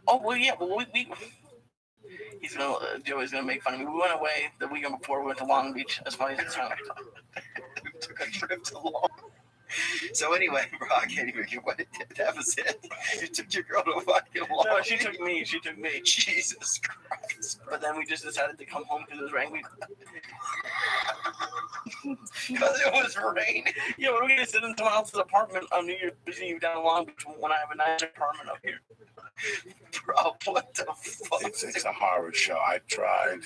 Oh well, yeah. Well, Joey's gonna make fun of me. We went away the weekend before. We went to Long Beach. As funny as it sounds. We took a trip to Long. So anyway, Brock, that was it. You took your girl to fucking Long. No, she took me. Jesus Christ. But then we just decided to come home because it was raining. Because it was raining. Yeah, we're gonna sit in someone else's apartment on New Year's Eve down in Long Beach when I have a nice apartment up here. Bro, what the fuck? It's a horror show. I tried,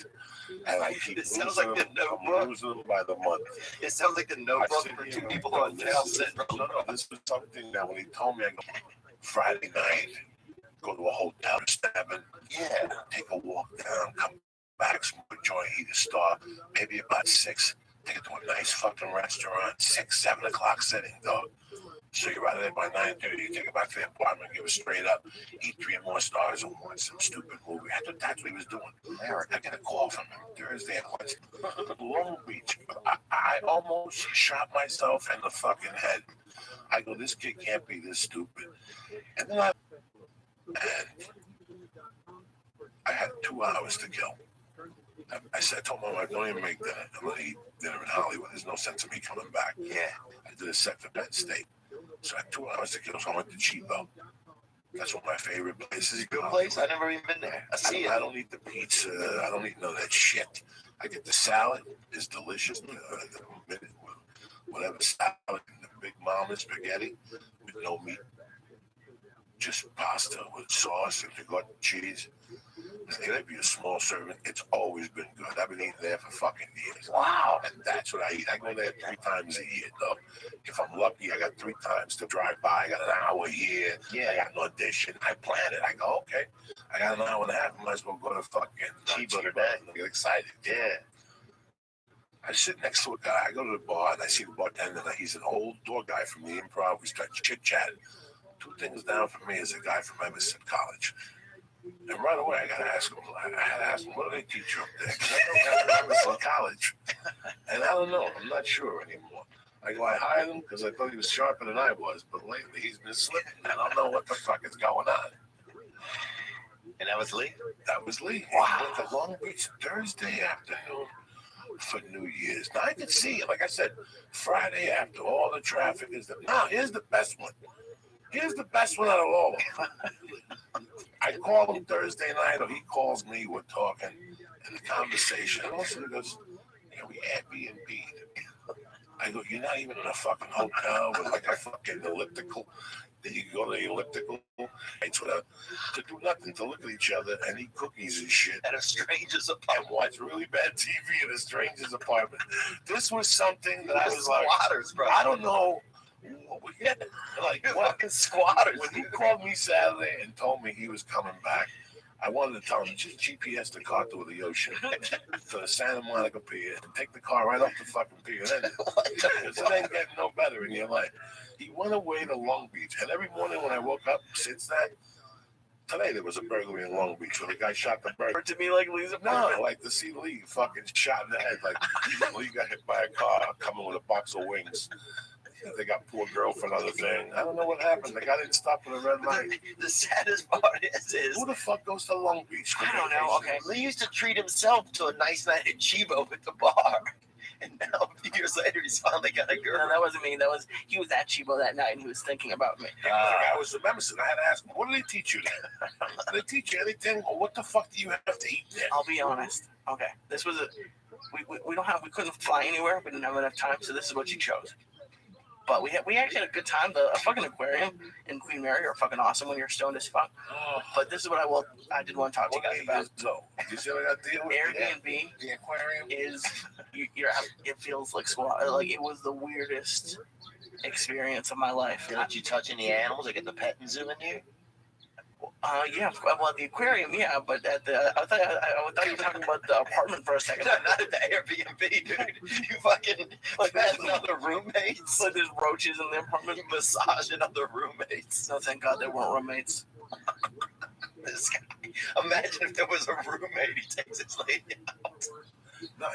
and I keep It sounds like the Notebook. losing them by the month. It sounds like the Notebook for two people on jail syndrome. No, this was something that when he told me, I go, Friday night, go to a hotel to 7, take a walk down, come back, smoke a joint, eat a Star, maybe about 6, take it to a nice fucking restaurant, 6, 7 o'clock sitting, dog. So you're out of there by 9:30, you take it back to the apartment, give it straight up, eat 3 more stars and watch some stupid movie. That's what he was doing. I got a call from him Thursday at lunch. Long Beach. I almost shot myself in the fucking head. I go, this kid can't be this stupid. And then I had 2 hours to kill. I told my wife, don't even make dinner. I'm going to eat dinner in Hollywood. There's no sense of me coming back. Yeah. I did a set for Penn State. So I had 2 hours to kill, so I went to Chibo. That's one of my favorite places. It's a good place. I've never even been there. I don't eat the pizza. I don't eat none of that shit. I get the salad. It's delicious. Whatever salad, the Big Mama spaghetti with no meat. Just pasta with sauce and you got cheese. They give you a small serving. It's always been good. I've been eating there for fucking years. Wow. And that's what I eat. I go there 3 times a year, though. If I'm lucky, I got 3 times to drive by. I got an hour here. Yeah. I got an audition. I plan it. I go, okay. I got an hour and a half. I might as well go to fucking Chibo today. I get excited. Yeah. I sit next to a guy. I go to the bar and I see the bartender. He's an old door guy from the Improv. We start chit-chatting. 2 things down from me is a guy from Emerson College. And right away, I had to ask him, what do they teach you up there? Because I know Emerson College. And I don't know. I'm not sure anymore. I go, I hired him because I thought he was sharper than I was. But lately, he's been slipping. I don't know what the fuck is going on. And that was Lee? That was Lee. Wow. He went to Long Beach Thursday afternoon for New Year's. Now, I could see it. Like I said, Friday after all the traffic is there. Now, here's the best one. Here's the best one out of all of them. I call him Thursday night, or he calls me. We're talking, and the conversation. And also, he goes, we Airbnb. I go, you're not even in a fucking hotel with like a fucking elliptical. Then you go to the elliptical, it's to do nothing, to look at each other and eat cookies and shit. At a stranger's And apartment. watch really bad TV in a stranger's apartment. This was something that I was like, squatters, bro. I don't know. Yeah, like You're what? fucking squatters. When he called me Saturday and told me he was coming back, I wanted to tell him, just GPS the car through the ocean to the Santa Monica Pier and take the car right off the fucking pier. Because it ain't getting no better in your life. He went away to Long Beach, and every morning when I woke up since that, today there was a burglary in Long Beach where the guy shot the burglar. To me, like Lee's apartment. No, like to see Lee fucking shot in the head. Like Lee got hit by a car coming with a box of wings. They got poor girlfriend on the thing. I don't know what happened. The guy didn't stop at a red light. The saddest part is Who the fuck goes to Long Beach? I don't know. Okay. Lee used to treat himself to a nice night at Chibo at the bar. And now, a few years later, he's finally got a girl. No, that wasn't me. He was at Chibo that night and he was thinking about me. I was at Emerson. I had to ask him, what do they teach you there? Do they teach you anything? Or what the fuck do you have to eat there? I'll be honest. Okay. This was we couldn't fly anywhere. We didn't have enough time, so this is what you chose. But we actually had a good time. The fucking aquarium in Queen Mary are fucking awesome when you're stoned as fuck. But this is what I did want to talk to you guys about. So, you see what I got to deal with? Airbnb The aquarium is it feels like squat. Like it was the weirdest experience of my life. They let you touch any animals? They get the petting zoo in here? Yeah, well, the aquarium, yeah, but at I thought you were talking about the apartment for a second. No, not at the Airbnb, dude. You fucking massaging other roommates. Like there's roaches in the apartment. You massaging other roommates. No, thank God they weren't roommates. This guy. Imagine if there was a roommate. He takes his lady out.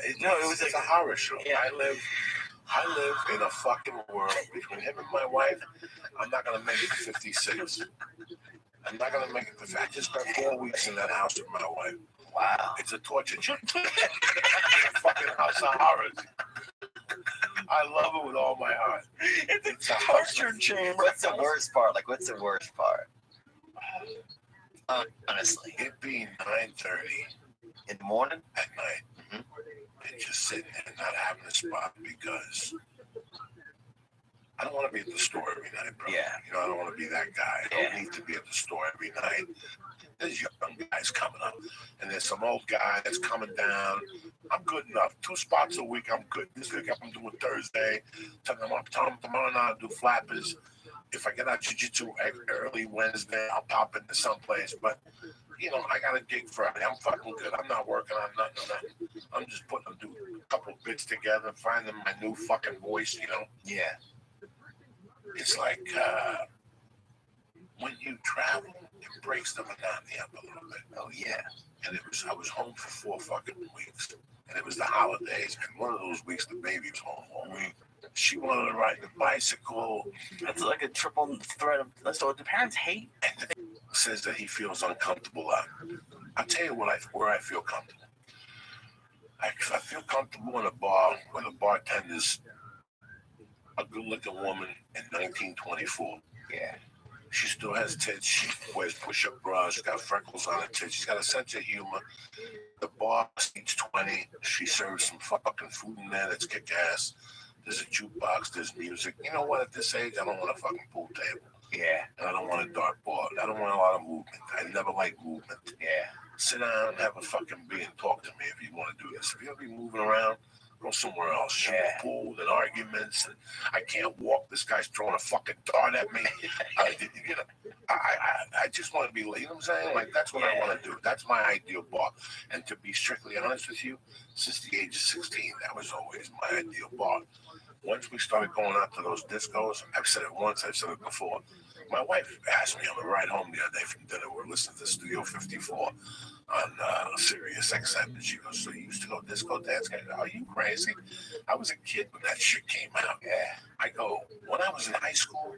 it was a horror show. Yeah. I live in a fucking world between him and my wife. I'm not gonna make it 56. I'm not gonna make it. I just spent 4 weeks in that house with my wife. Wow. It's a torture chamber. Fucking house of horrors. I love it with all my heart. It's a torture chamber. What's the worst part? Like, what's the worst part? Honestly, It being 9:30 in the morning. at night and just sitting there and not having a spot because I don't want to be at the store every night, bro. Yeah. You know, I don't want to be that guy. I don't need to be at the store every night. There's young guys coming up, and there's some old guy that's coming down. I'm good enough. 2 spots a week, I'm good. This week I'm doing Thursday. Tell them tomorrow night I'll do flappers. If I get out jiu-jitsu early Wednesday, I'll pop into someplace. But, you know, I got a gig Friday. I'm fucking good. I'm not working on nothing. I'm just putting a couple bits together, finding my new fucking voice, you know. Yeah. It's like when you travel, it breaks the monotony up a little bit. Oh yeah. And I was home for 4 fucking weeks. And it was the holidays. And one of those weeks, the baby was home all week. She wanted to ride the bicycle. That's like a triple threat of. So the parents hate. And says that he feels uncomfortable out. I'll tell you where I feel comfortable. I feel comfortable in a bar where the bartender's a good-looking woman in 1924. Yeah. She still has tits. She wears push-up bras. She's got freckles on her tits. She's got a sense of humor. The bar seats 20. She serves some fucking food in there that's kick-ass. There's a jukebox. There's music. You know what? At this age, I don't want a fucking pool table. Yeah. And I don't want a dartboard. I don't want a lot of movement. I never like movement. Yeah. Sit down, have a fucking beer, and talk to me if you want to do this. If you're going to be moving around, go somewhere else. Shoot a pool and arguments. And I can't walk. This guy's throwing a fucking dart at me. I just want to be, you know what I'm saying? Like, that's what I want to do. That's my ideal bar. And to be strictly honest with you, since the age of 16, that was always my ideal bar. Once we started going out to those discos, I've said it once, I've said it before. My wife asked me on the ride home the other day from dinner, we're listening to Studio 54 on Sirius XM, and she goes, "So you used to go disco dance?" I go, "Are you crazy? I was a kid when that shit came out." Yeah. I go, when I was in high school,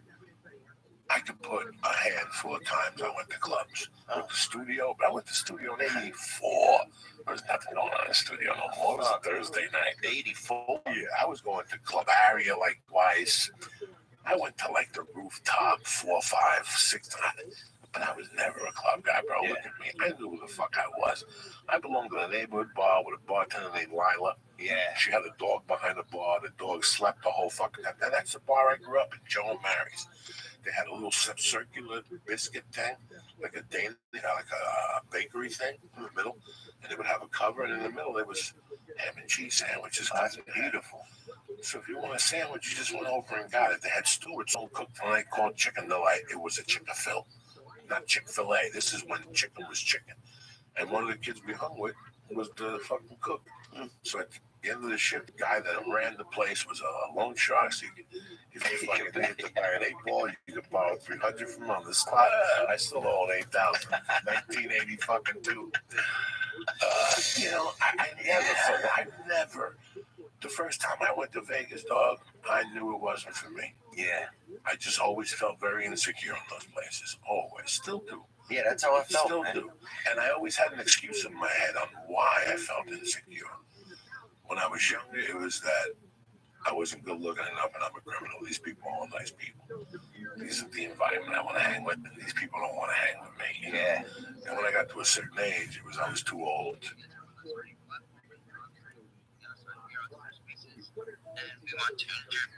I could put a handful of times I went to clubs. With the studio, but I went to studio in 84. There was nothing going on in the studio no more. It was a Thursday night. 84. Yeah, I was going to Club Area like twice. I went to like the rooftop 4, 5, 6 times. But I was never a club guy, bro. Look at me. I knew who the fuck I was. I belonged to a neighborhood bar with a bartender named Lila. Yeah. She had a dog behind the bar. The dog slept the whole fucking time. And that's the bar I grew up in, Joe and Mary's. They had a little circular biscuit thing, like a Dana, like a bakery thing in the middle. And they would have a cover, and in the middle there was ham and cheese sandwiches. That's beautiful. So if you want a sandwich, you just went over and got it. They had Stewart's own cooked tonight called Chicken Delight. It was a Chick-fil-A, not Chick-fil-A. This is when chicken was chicken. And one of the kids we hung with was the fucking cook. So at the end of the shift, the guy that ran the place was a loan shark. So if you fucking needed to buy an 8-ball, you could borrow 300 from him on the spot. I still own 8,000. 1980 fucking 2. You know, I never. The first time I went to Vegas, dog, I knew it wasn't for me. Yeah. I just always felt very insecure in those places. Always. Still do. Yeah, that's how I felt, Still man. do. And I always had an excuse in my head on why I felt insecure. When I was younger, it was that I wasn't good looking enough and I'm a criminal. These people are all nice people. These are the environment I want to hang with, and these people don't want to hang with me. You know? Yeah. And when I got to a certain age, I was too old. And we want to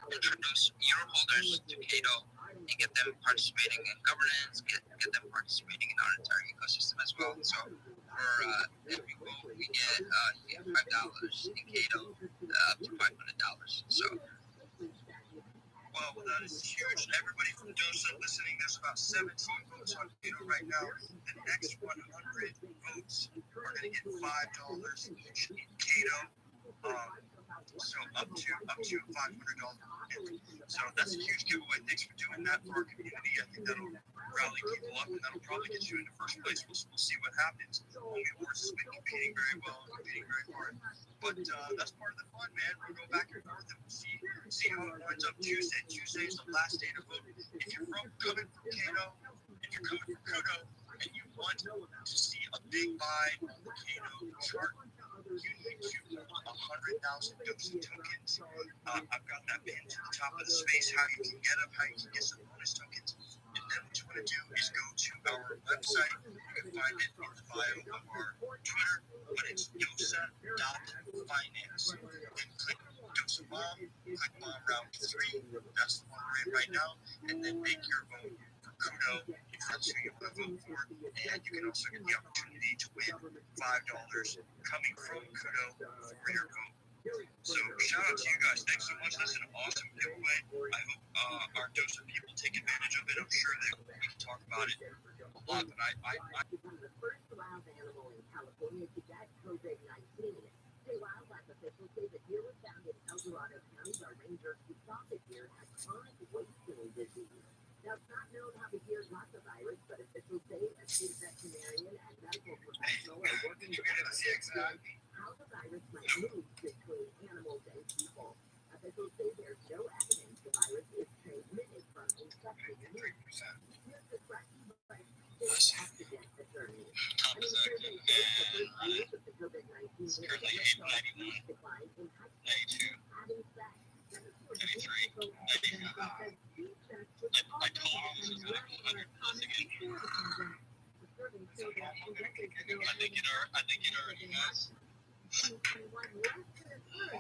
introduce euro holders to Cato and get them participating in governance, get them participating in our entire ecosystem as well. So for every vote we get, you get $5 in Cato, up to $500. So, wow, that is huge. Everybody from DOSA listening, there's about 17 votes on Cato right now. The next 100 votes are going to get $5 each in Cato. So up to $500. So that's a huge giveaway. Thanks for doing that for our community. I think that'll rally people up, and that'll probably get you into first place. We'll see what happens. Homie Horse has been competing very well, competing very hard. But that's part of the fun, man. We'll go back and forth, and we'll see how it winds up Tuesday. Tuesday is the last day to vote. If you're coming from Cato, if you're coming for Kudo and you want to see a big buy on the Kato chart, you need to hold 100,000 dosa tokens. I've got that pinned to the top of the space, how you can get them, how you can get some bonus tokens. And then what you want to do is go to our website. You can find it in the bio of our Twitter, but it's dosa.finance. You can click Dosa Bomb, click Bomb Round 3. That's the one we're in right now. And then make your vote for Kudo if that's who you want to vote for. And you can also get the opportunity to win $5 coming from Kudo for your vote. So shout out to you guys. Thanks so much. That's an awesome giveaway. I hope our Dosa people take advantage of it. I'm sure that we can talk about it a lot, but I become the first wild animal in California to get COVID-19. State wildlife officials say the deer was found in El Dorado County where rangers who saw the deer had chronic wasting disease. Now, it's not known how the deer got the virus, but officials say a state veterinarian and medical professional are working to understand how the virus might move between animals and people. Officials say there's no evidence the virus is transmitted from infected meat. Here's the question by state accident attorney. I mean, survey shows the first years of the COVID-19 pandemic saw a huge decline in high school having sex. And of course, people said speed checks was already and less than a common before the pandemic. The survey showed that in decades ago, think it already has. 2021 less than a third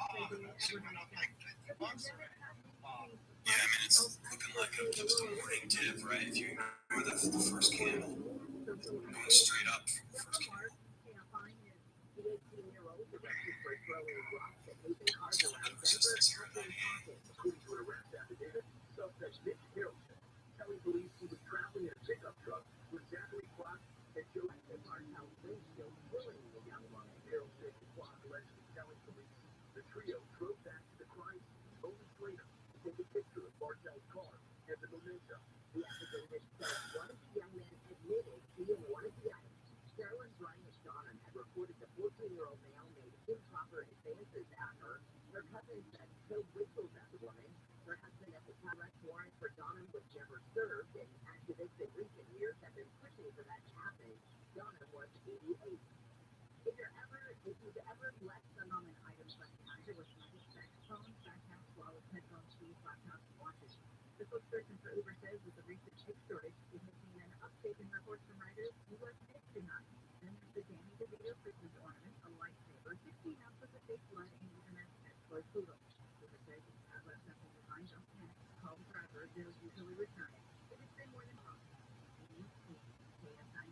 said they had ever had sex. The pandemic has changed. Yeah, I mean, it's looking like just a morning dip, right? If you ignore the first candle, going straight up from the first candle. The 18-year-old was arrested for throwing rocks at moving cars around Denver after an accident. According to an arrest affidavit, suspect Nick Harrelson telling police he was traveling in a pickup truck when Zachary Clark had shown the cartel windshield, killing the young woman. Harrelson and Clark allegedly telling police the trio drove back to the crime scene moments later to take a picture of Bartel's car and the memento. The affidavit said one of the young men admitted being one of the items. Carolyn Bryant Donham had reported the 14-year-old male made improper advances at her. Her cousin said Joe whistled at the woman. Her husband at the time arrest warrant for Donham was never served, and activists in recent years have been pushing for that to happen. Donham was 88. If you've ever left some on an item from Tiger with money, sex phones, backpacks, wallets, headphones, shoes, laptops, watches. The spokesperson for Uber says with the recent chip shortage, it has seen an uptick in reports from riders who are sick tonight. Then there's the Danny DeVito Christmas ornament, a lightsaber, 16 ounces of fake blood, and even a pet toy poodle. Uber says if you have left something behind, don't panic. Call the driver. They'll usually return it. If it's been more than a month, KSI.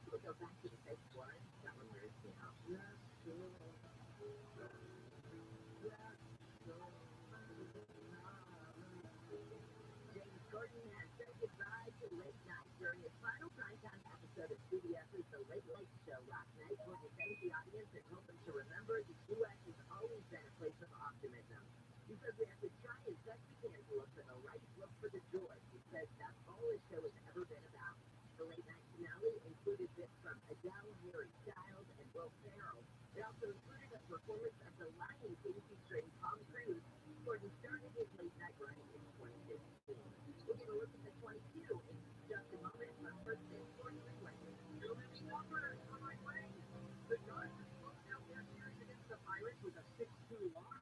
We'll go back to the fake blood. That one wears the house. James Corden has said goodbye to late night during his final primetime episode of CBS's The Late Late Show last night. Corden thanked the audience and told them to remember the U.S. has always been a place of optimism. He says we have to try as best we can to look for the light, look for the joy. He says that's all his show has ever been about. The late night finale included bits from Adele, Harry Styles, and Will Ferrell. It also included a performance of The Lion King featuring Tom Cruise. Corden started his late night run in 2015. We're going to look at the 22 in just a moment, but first this sports replay. You're moving forward on my way. The Giants have closed out their series against the Pirates with a 6-2 loss.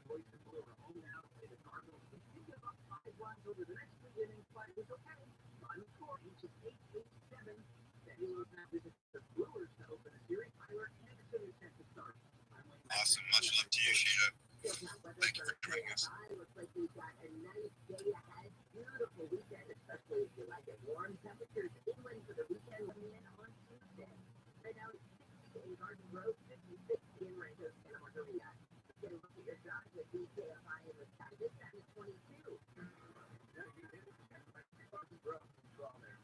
Boys and Blue are home now to play the Cardinals. We did give up 5 runs over the next 3 innings, but it was okay. Final score reaches 8-7. Steady Louis now visits the Brewers to open the series. Tyler Anderson is set to start. Awesome. Much love to you, Sheeta. Thank you for doing this. Looks like we've got a nice day ahead. Beautiful weekend, especially if you like it. Warm temperatures inland for the weekend coming in on Tuesday. Right now it's 60 in Garden Grove, 56 in Rancho Santa Margarita. Get a look at your drive with DKFI in the sky. This time it's 22. Garden Grove, draw there.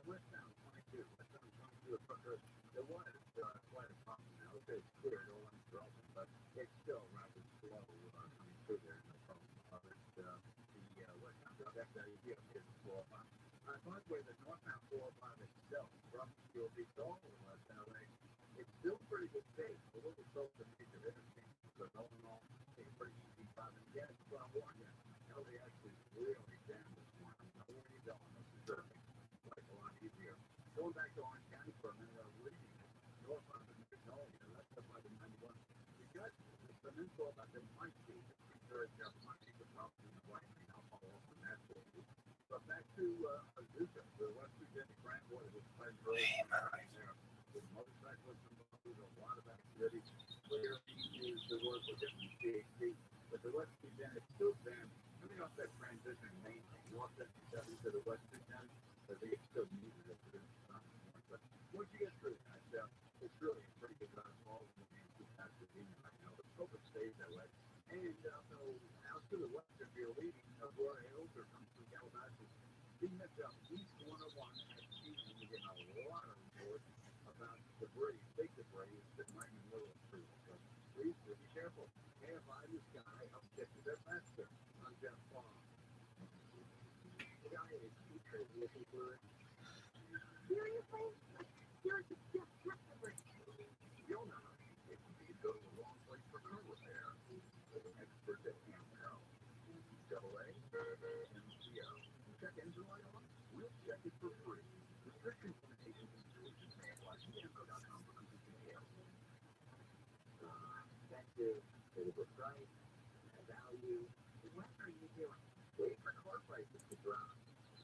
Westbound 22. Westbound 22 at Brooker. The one is quite a problem now. It's clear, no one's dropping, but it's still rather slow coming through there. No problem. The westbound drop, that's how you feel here in 405. By the way, the northbound 405 itself, from Steel Beach all the West LA, it's still pretty good pace. A little slow to major interchange, but all in all, it's pretty easy driving. Again, it's what I warned you. LAX is really jammed this morning. I know where you're going. This is certainly like a lot easier going back to Orange County for a minute, I was reading north of the Magnolia, that's up by the 91. You got the peninsula that there might be, there might be the problem in the right lane. I'll follow up on that for you. But back to Azusa, the West Virginia Grand Water was playing very nice there. With motorcyclists involved, a lot of activity. Where is the word for getting PhD, but the West Virginia still been coming off that transition main thing, North 57 to the West Virginia, but they still needed it for this time. But once you get through that, it's really a pretty good run. All of the games we have to be right now. Let's hope it stays that way. And so out to the west, if you're leaving Aurora Hills or coming through Calabasas, being that East 101 has seen you get a lot of reports about debris, big debris, that might be a little true. So please be careful. Hey, if I'm this guy, I'll get you there faster. I'm Jeff Long. The guy is featured with the word. Seriously? You're just Fiona, if you go to the wrong place for car repair, with an expert at AMCO. AA, MCO. Check engine light on? We'll check it for free. Restrictions, limitations, and exclusions may apply to AMCO.com for complete details. Effective, available price, value. What are you doing? Wait for car prices to drop.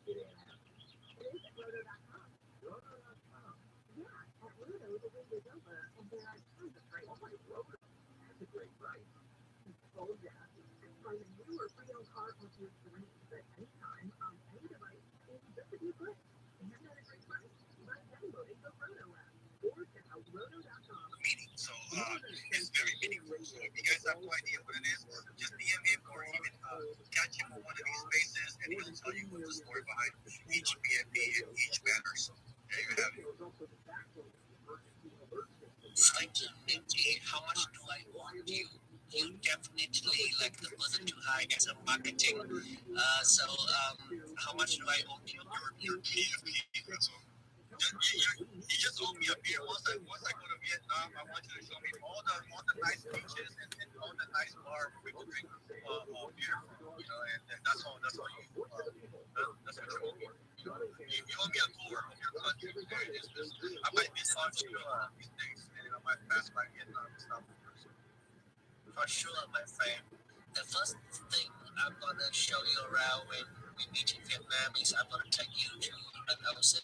It ain't happening. It is at Roto.com. Roto.com. Yeah, at Roto, the wait is over, and there are tons of great offers. Roto has a great price. Oh, yeah. Find a new or pre-owned car with your dreams at any time on any device in just a few clicks. Isn't that a great price? By downloading the Roto app or check out Roto.com. So it's very meaningful. So if you guys have no idea what it is, just DM him or even catch him on one of these spaces, and he'll tell you what the story behind each BNB and each banner. So there you have it. Thank you, Nikki. How much do I owe you? You definitely like the person to hire as a marketing. How much do I owe you? Your BNB. So you just owe me a beer. Once I go to Vietnam, I want you to show me all the nice beaches and all the nice bars where we can drink beer from. You know, and that's all. That's what you owe me. You owe me a tour of your country. I might be on these days, and I might pass by Vietnam and stuff. For sure, my friend. The first thing I'm gonna show you around when we meet in Vietnam is I'm gonna take you to an ocean.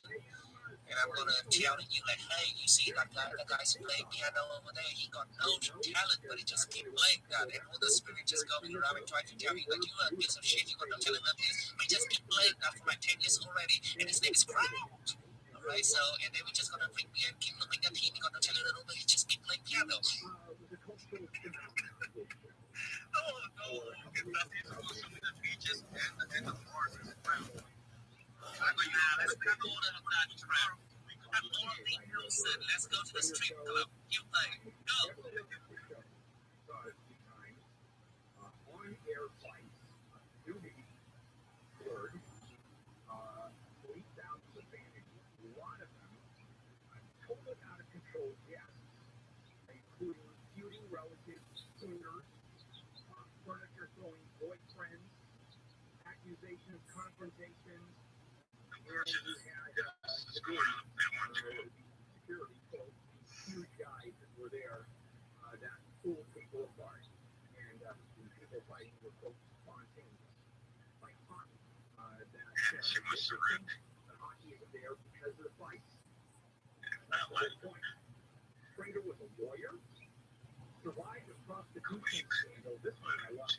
And I'm gonna tell you like, hey, you see that guy, the guy's playing piano over there. He got no talent, but he just keep playing that. And all the spirit just going around and trying to tell you like, you are a piece of shit. You got no talent like this. We just keep playing that for like 10 years already. And his name is Crowd. Alright, so and then we just gonna bring me and keep looking at him. He got no talent at all, but he just keep playing piano. Oh no! Okay, let's go to the beaches and the bars and the ground. Let's cut all of that crap. We got all the Wilson. Let's go to the strip club. You play. Go. On-air fights, newbie, word, leaked out the advantage. A lot of them totally out of control, yes, including feuding relatives, owners, furniture throwing boyfriends, accusations, confrontations. Security folks, huge guys that were there that pulled people apart. And people fighting were folks spontaneous. Like hockey. The hockey is there because of the fights. That's the whole point. Prater was a lawyer, survived a prostitution scandal. This one I love.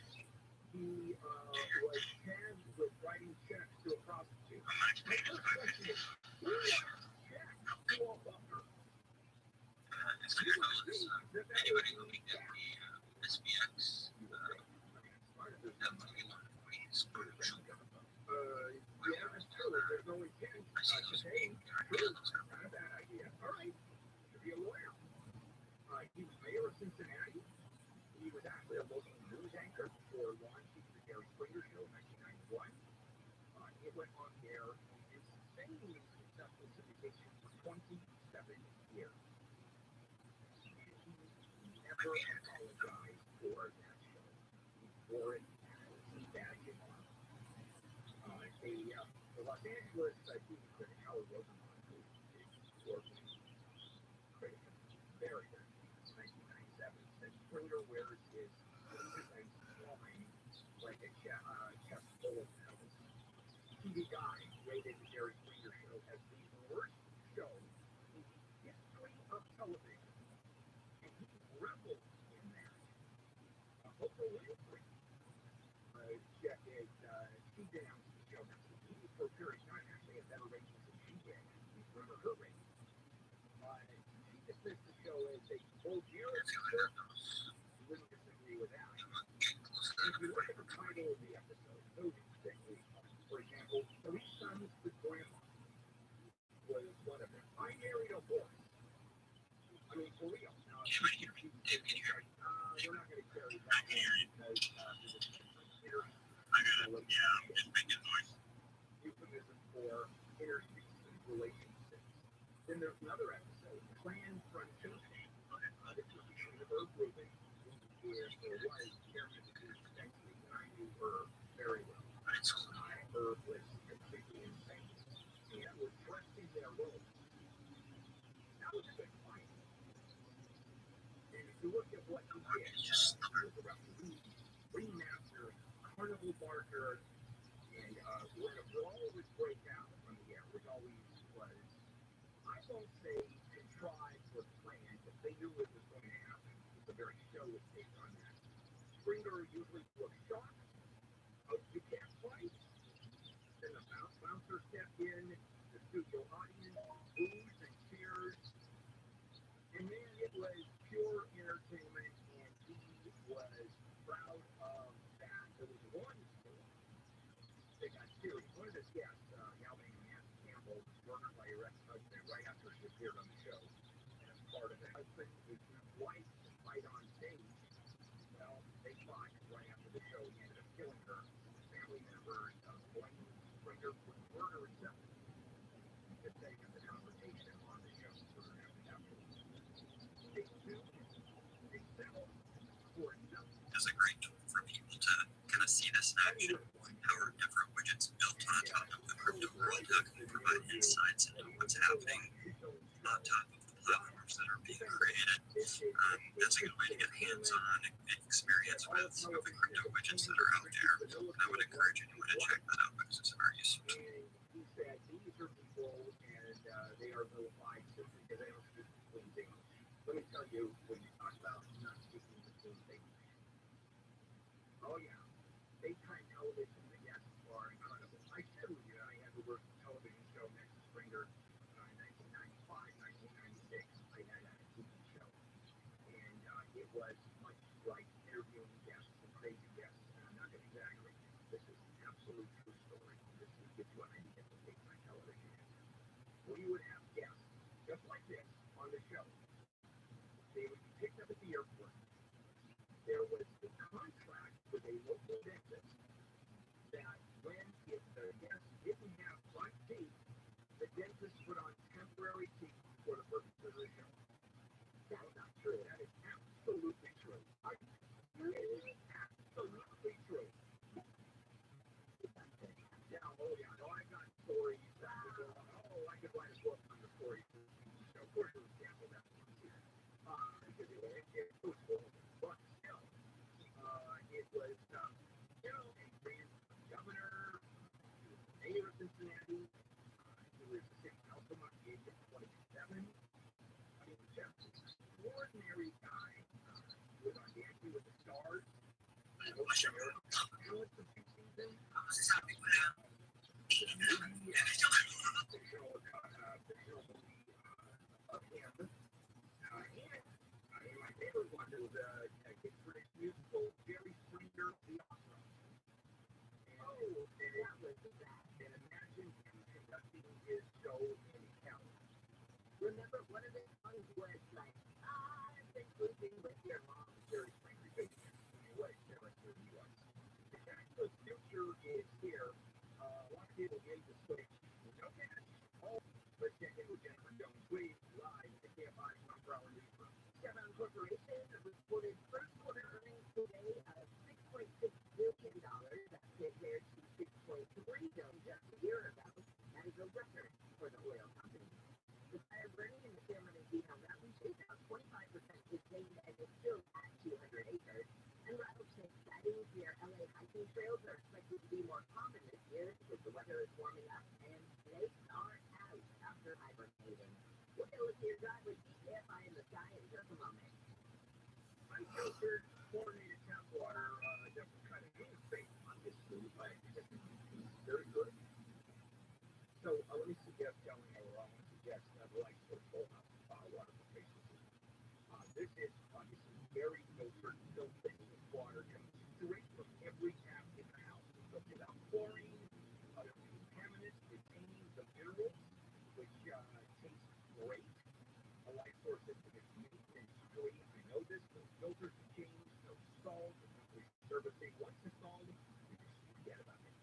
He was tagged with writing checks to a prostitute. My first question is, who writes checks to a fucker? Anybody looking at the SPX? Yeah, that's true. There's no intent to pay. Not a bad idea. All right. To be a lawyer. He was mayor of Cincinnati. He was actually a local news anchor for one. He was the Gary Springer show in 1991. It went on air in insanely successful syndication for 27 years. And he never apologized for that show. He wore it as his badge of honor. The Los Angeles TV critic Howard Rosenbaum, who is TV Guide rated the Jerry Springer Show as the worst show in the history of television, and he reveled in that. Oprah Winfrey, she denounced the show. Now, he, for a period of time, actually had better ratings than she did. Remember her ratings. She dismissed the show as a vulgarity show. You wouldn't disagree with that. If you look at the title of the episode, for example, Three Sons with Grandma was one of them. I married a horse. I mean, for real. Now, we're not going to carry that one because euphemism for interspecies relationships. Then there's another episode, Clan Frontier. This was between her grouping, where there was Chairman Sexy, and I knew her very well. Her was completely insane. And was dressed in their roles. That was a good fight. And if you look at what he did, he was a referee, ringmaster, carnival barker, and when a brawl would break out on the air, which always was, I won't say contrived or planned, but they knew it was going to happen. The very show was based on that. Springer usually looked shocked. Oh, you can't fight? Then the bouncer stepped in, the studio audience, boos and cheers. And then it was pure entertainment, and he was proud of that. There was one story that got serious. One of his guests, Alvin Campbell, was murdered by her ex-husband right after she appeared on the show. And as part of the husband was his wife to fight on stage. Well, they fought right after the show. He ended up killing her. His family members blamed Springer for the murder itself. The setting of the confrontation on the show for afterwards. They sued, they settled for nothing. It's a great tool for people to kind of see this in action. How are different widgets built on top of the crypto world? How can we provide insights into what's happening on top of the platforms that are being created? That's a good way to get hands-on experience with some of the crypto widgets that are out there. And I would encourage anyone to check that out because it's very useful. And he said, these are people, and they are vilified simply because they don't speak between things. Let me tell you, when you talk about not speaking between things, oh yeah, daytime television, the guests are incredible. I shared with you that I had the worst television show next to Springer in 1995, 1996. I had a TV show, and it was much like interviewing guests and crazy guests. And I'm not going to exaggerate. This is an absolute true story. This will give you an idea of what daytime television is. We would have guests just like this on the show. They would be picked up at the airport. There was a contract with a local dentist that when if the guest didn't have front teeth, the dentist put on temporary teeth for the purpose of the show. That is not true. That is absolutely true. It is absolutely true. Yeah, oh yeah, no, I got stories that would go on. Oh, I could write a book on the stories. So, of course, it was canceled after one season. Because it was horrible. But still, it was, a grand governor, mayor of Cincinnati. He was the city councilman at the age of 27. I mean, just an extraordinary guy. He was on Dancing with the Stars. Talent for 2 seasons. The show of him. And my favorite one was a kid for his musical, Jerry Springer, The Opera. And that was that. And imagine him conducting his show in Cali. Remember, one of the songs was like, I've been sleeping with your mom, Jerry Springer. What a character he was. The actual future is here. A lot of people made the switch. No catch. Oh, let's check in with Jennifer Jones. Please, live at the KFI 24-hour newsroom. Chevron Corporation reported first quarter earnings today of $6.6 billion. That compared to $6.3 billion just a year ago. That is a record for the oil company. The higher burning in the Cameron and Dino Mountain shaped out 25% contained and is still at 200 acres. And rattlesnake sightings near LA hiking trails are expected to be more common this year because the weather is warming What they look to your driveway, GPS eye in the sky and just a moment. Unfiltered, chlorinated tap water, different kind of game space on this food, but very good. So let me suggest telling you, I want to suggest the light source full water filtration system. This is obviously very filtered, filtered water comes straight from every tap in the house. So without chlorine, other contaminants, retaining the minerals, which taste great. A light source system is unique and free. I know this. No filters to change, no salt, no servicing. Once installed, you just forget about it.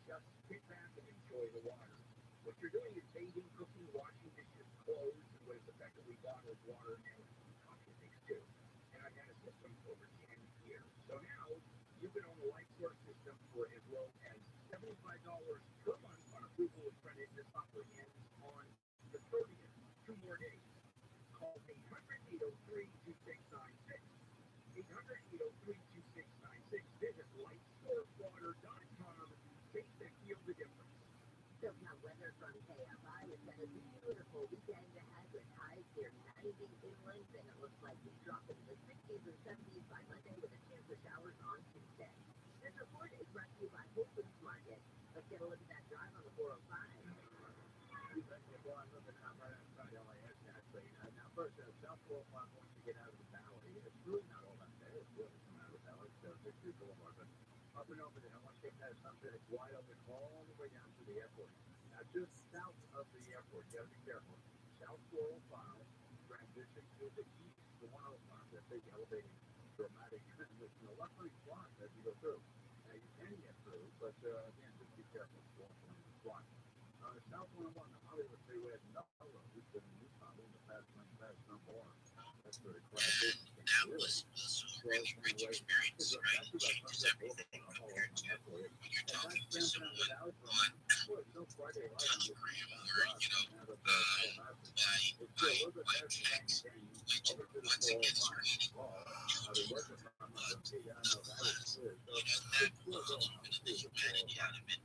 Just sit back and enjoy the water. What you're doing is bathing, cooking, washing dishes, clothes, and what is effectively bottled water and coffee things too. And I've had a system for over 10 years. So now you can own a light source system for as low as $75 per month on approval with credit. This offer ends on the 30th. 2 more days. Call 800-803-2696. 800-803-2696. Visit lightsourcewater.com. Taste and feel the difference. SoCal weather from KFI. We've got a beautiful weekend ahead with highs near 90 inland, and it looks like we drop into the 60s and 70s by Monday with a chance of showers on Tuesday. This report is brought to you by Whole Foods Market. Let's get a look at that drive on the 405. Now first, South Boulevard wants to get out of the valley. It's really not all that bad. It's really come out of the valley. So this is Boulevard, but up and over there. I want to take that assumption it's wide open all the way down to the airport. Now just south of the airport, you got to be careful. South 405, transition to the east, the 105, that big elevated dramatic transition. Luckily blocked as you go through. Now you can get through, but again, just be careful. It's blocked. South 101, the Hollywood Freeway, no road. It's been a new problem. The fast lane, fast no more. That's very crowded. That was also a really rich experience, right? It changes everything compared to when you're talking to someone on Telegram or, by text, which once it gets reading, but nonetheless, that pulls a little bit of the humanity out of it.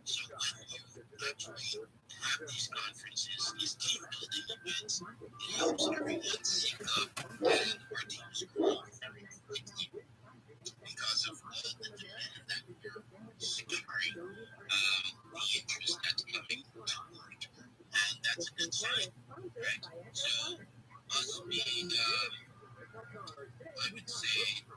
So when you actually have these conferences, these team building events, it helps everyone sync up and our teams grow because of all the demand that we're storing, the interest that's coming forward, and that's a good sign, right? So us being, I would say,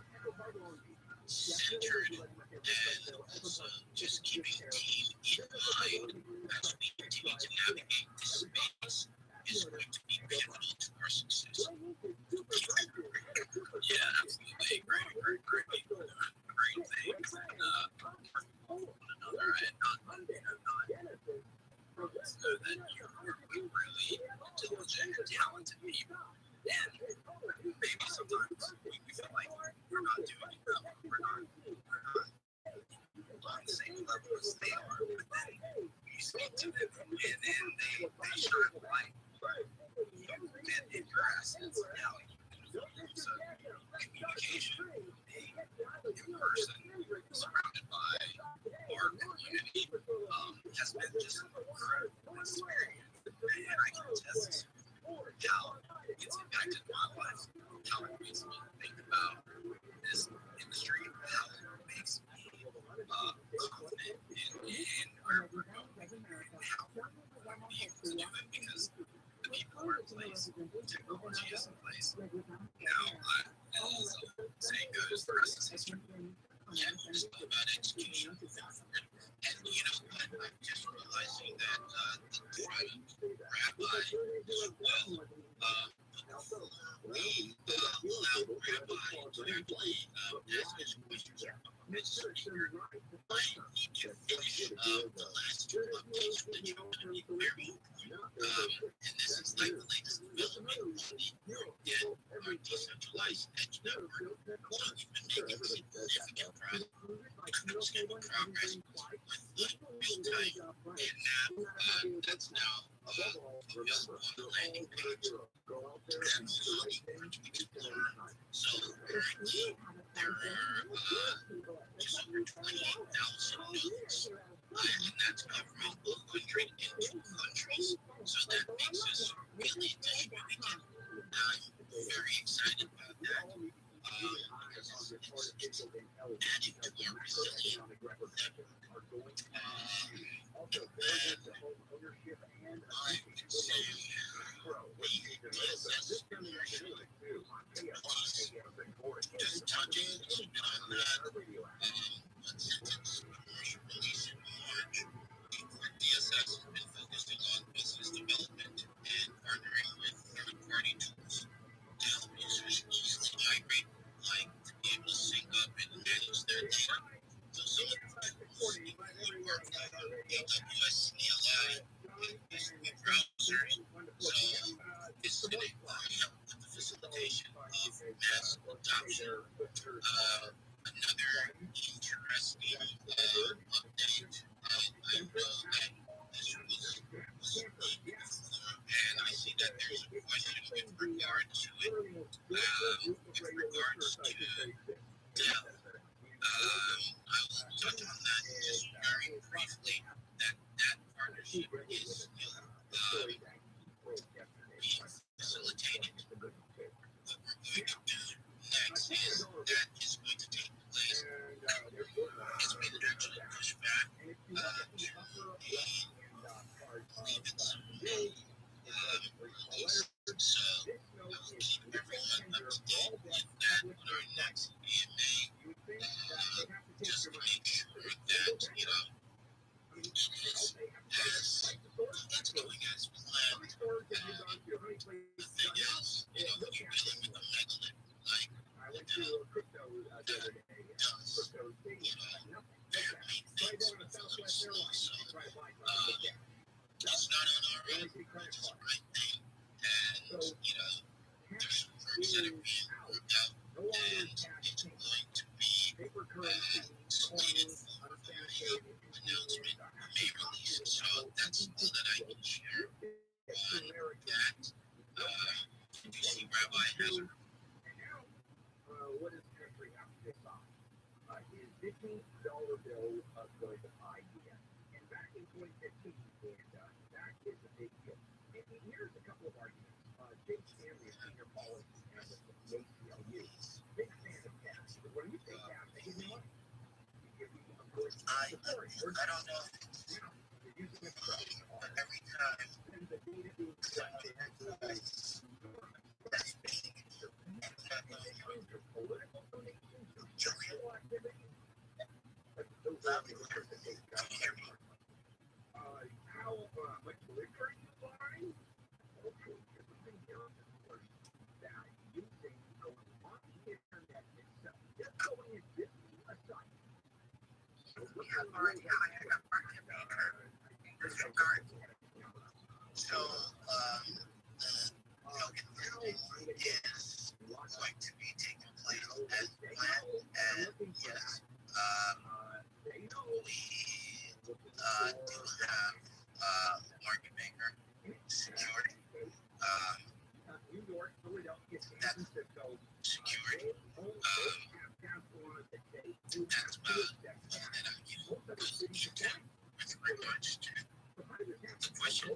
centered and also just keeping the team in mind as we continue to navigate this space is going to be pivotal to our success. Yeah, absolutely. Great things. And one another and not so that you work with really intelligent and talented people. And maybe sometimes we feel like we're not doing enough. We're not on the same level as they are. But then you speak to them and then they shine light. And in your essence, now you can use communication, a new person surrounded by our community has been just an incredible experience. And I can attest how it's impacted my life, how it makes me think about this industry, how it makes me confident in where we're going and how we're going to be able to do it because the people are in place, technology is in place. Now, as the saying goes, the rest is history. Yeah, it's all about execution. And you know what? I'm just realizing that the RabBi as well. We allow Rabbi to actually ask us questions from a business speaker. I need to finish the last two updates that you're going to be very and this is like the latest development on the European decentralized edge network. So we've been making significant progress with real time, and now that's now available on the landing page. That's which we can learn. So currently there are just over 28,000 nodes and that's government of 102 countries. So that makes us really distributed. I'm very excited about that because it's adding to our resilient network. And I would say the DSS just touching a little bit on that. Since its commercial release in March, DSS has been focusing on business development and partnering with third-party tools to help users easily migrate, to be able to sync up and manage their data. So some of the tools include workflow, AWS CLI, and browsers. So this is going to help with the facilitation of mass adoption. Another interesting update. I know that this was leaked before, and I see that there's a question with regard to it. With regards to Dell, I will touch on that just very briefly. That partnership is still being facilitated. What we're going to do next is that is going to take place. It's been actually pushed back to I believe it's May release. So I will keep everyone up to date with that on our next AMA, just to make sure that, it is it's going as planned. The thing is, when you're dealing with a megalith like Dell that does, make things move a little slow. So it's not on our end, it's the right thing. And, there's some perks that are being worked out, and it's going to be slated for announcement May release. So that's all that I can share on that. Did you see Rabbi has a what does country have to decide? Is $15 bill going to buy again? And back in 2015, and that is a big deal. And here's a couple of arguments. Jake Stanley, senior policy analyst at the ACLU, big fan of cash. But when you say cash, they give you money. I don't know if it's but every time someone has that's being How much liquor you buy? Okay, everything here is worse that using going on the internet itself. Just going and visiting a site. So, the token listing is going to be taking place as planned, and yes, we do have market maker secured. That's secured. That's about all that I can with regards to the question.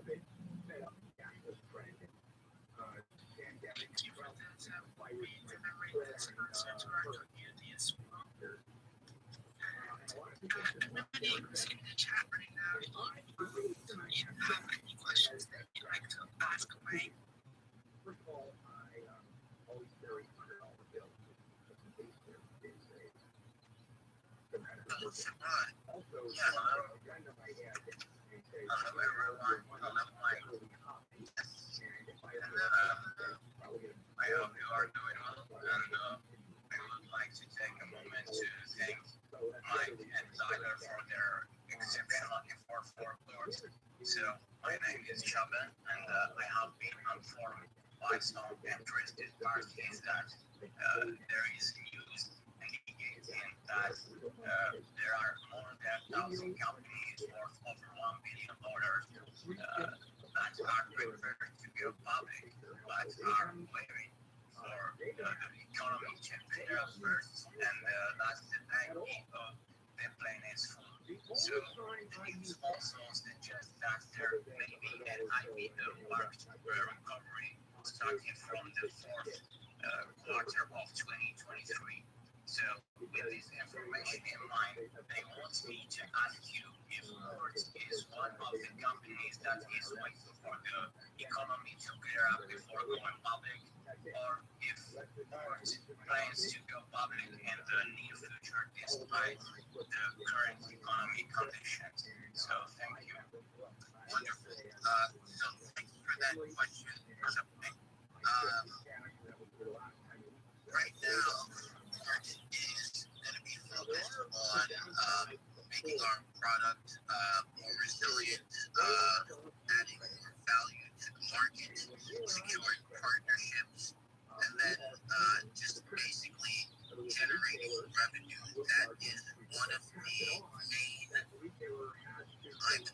In the chat right now, if you have any questions that you'd like to ask away. First of all, I always carry $100 bills just in case there is a also, yeah, hello. a gun to my head and say, Hello, everyone. Hello, Mike. I hope you are doing well, and I would like to take a moment to thank Mike and Tyler for their exceptional effort for uploads. So, my name is Chaban, and I have been informed by some interested parties that there is news indicating that there are more than 1,000 companies worth over $1 billion that are prepared to go public, but are waiting for the economy to figure out first, and that's the banking of the plane is full. So these also suggest that there may be an IPO-marked recovery starting from the fourth quarter of 2023. So with this information in mind, they want me to ask you if Hertz is one of the companies that is waiting for the economy to clear up before going public, or if Hertz plans to go public in the near future despite the current economic conditions. So thank you. Wonderful. So thank you for that question. Right now, Hertz is going to be focused on making our product more resilient, adding more value to the market, securing partnerships, and then just basically generating revenue. That is one of the main, I would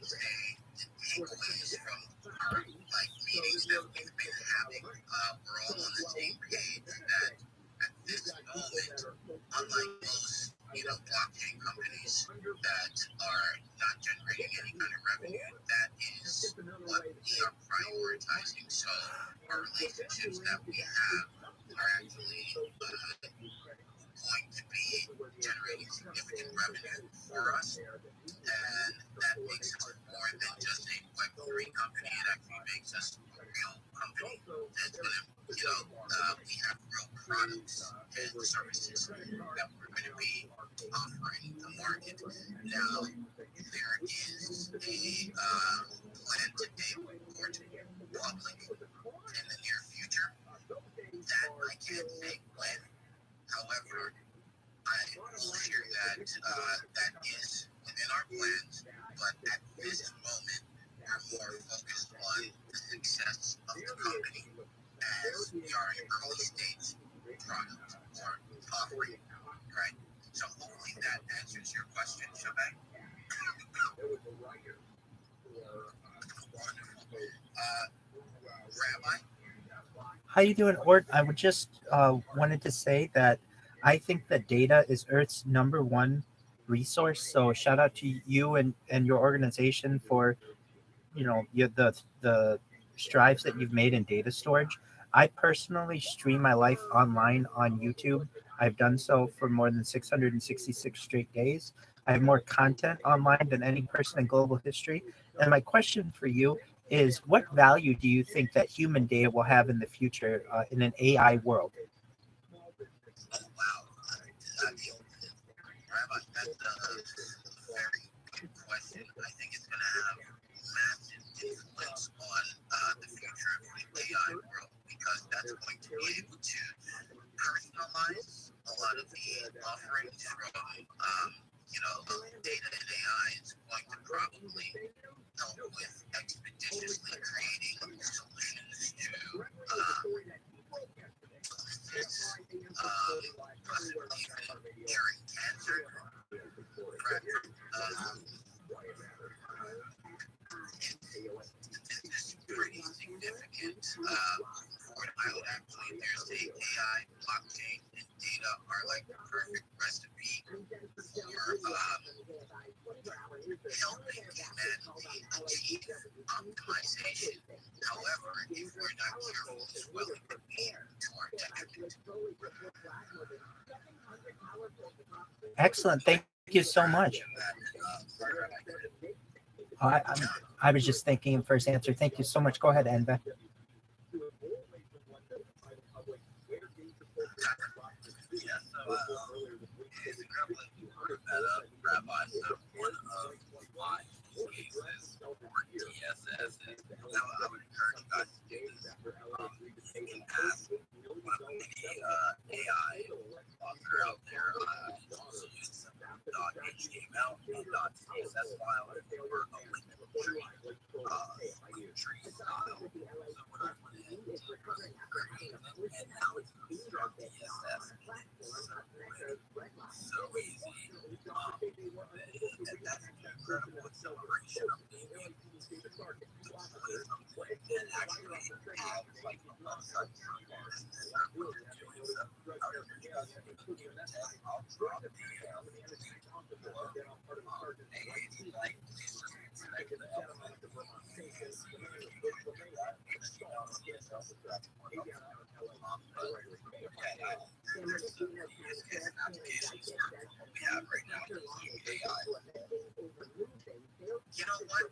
say, takeaways from our meetings that we've been having. We're all on the same page that at this moment, unlike most, blockchain companies that are not generating any kind of revenue, that is what we are prioritizing. So our relationships that we have are actually going to be generating significant revenue for us, and that makes us more than just a Web3 company. It actually makes us a real company that's going to, we have real products and services that we're going to be offering the market. Now, there is a plan to take Port public in the near future that I can't say when. However, I will share that that is within our plans, but at this moment, we're more focused on the success of the company as we are an early stage product or offering, right? So hopefully that answers your question, Shabbat. Wonderful. Rabbi? How you doing, Ort? I would just wanted to say that I think that data is Earth's number one resource. So shout out to you and your organization for the strides that you've made in data storage. I personally stream my life online on YouTube. I've done so for more than 666 straight days. I have more content online than any person in global history. And my question for you is, what value do you think that human data will have in the future in an AI world? Oh, wow. Rabbi, that's a very good question. I think it's going to have massive influence on the future of the AI world, because that's going to be able to personalize a lot of the offerings from, data and AI. Is going to probably help with expeditiously creating solutions to possibly even curing cancer. This is pretty significant. I would actually, there's a AI, blockchain, and data are like the perfect recipe for helping humanity achieve optimization. However, if we're not careful, it's well, it could lead to our detriment. Excellent. Thank you so much. I was just thinking first answer. Thank you so much. Go ahead, Enva. Yeah, so it's incredible that you brought that up, Rabbi. So one of my cases for TSS is, I would encourage you guys to do this. You can ask one of any AI author out there. Also use some .html and .css file for a link tree style. So what I went ahead and created it, and now it's construct TSS. So easy. And that's an incredible acceleration of being able to and actually have You know what?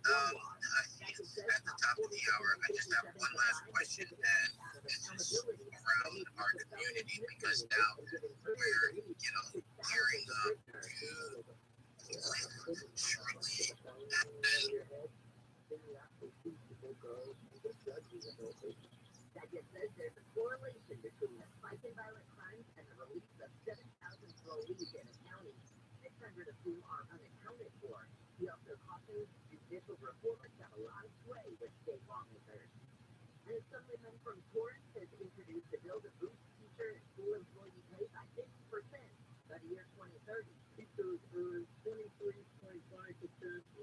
It's at the top of the hour. I just have one last question, and this is around our community because now we're, gearing up to shortly, and That just says there's a correlation between the spike in violent crimes and the release of 7,000 parolees in a county, 600 of whom are unaccounted for. He also cautions judicial reformers have a lot of sway with state lawmakers. And Assemblyman from Torrance has introduced a bill to boost teacher and school employee pay by 50% by the year 2030. Teachers earn 23.5%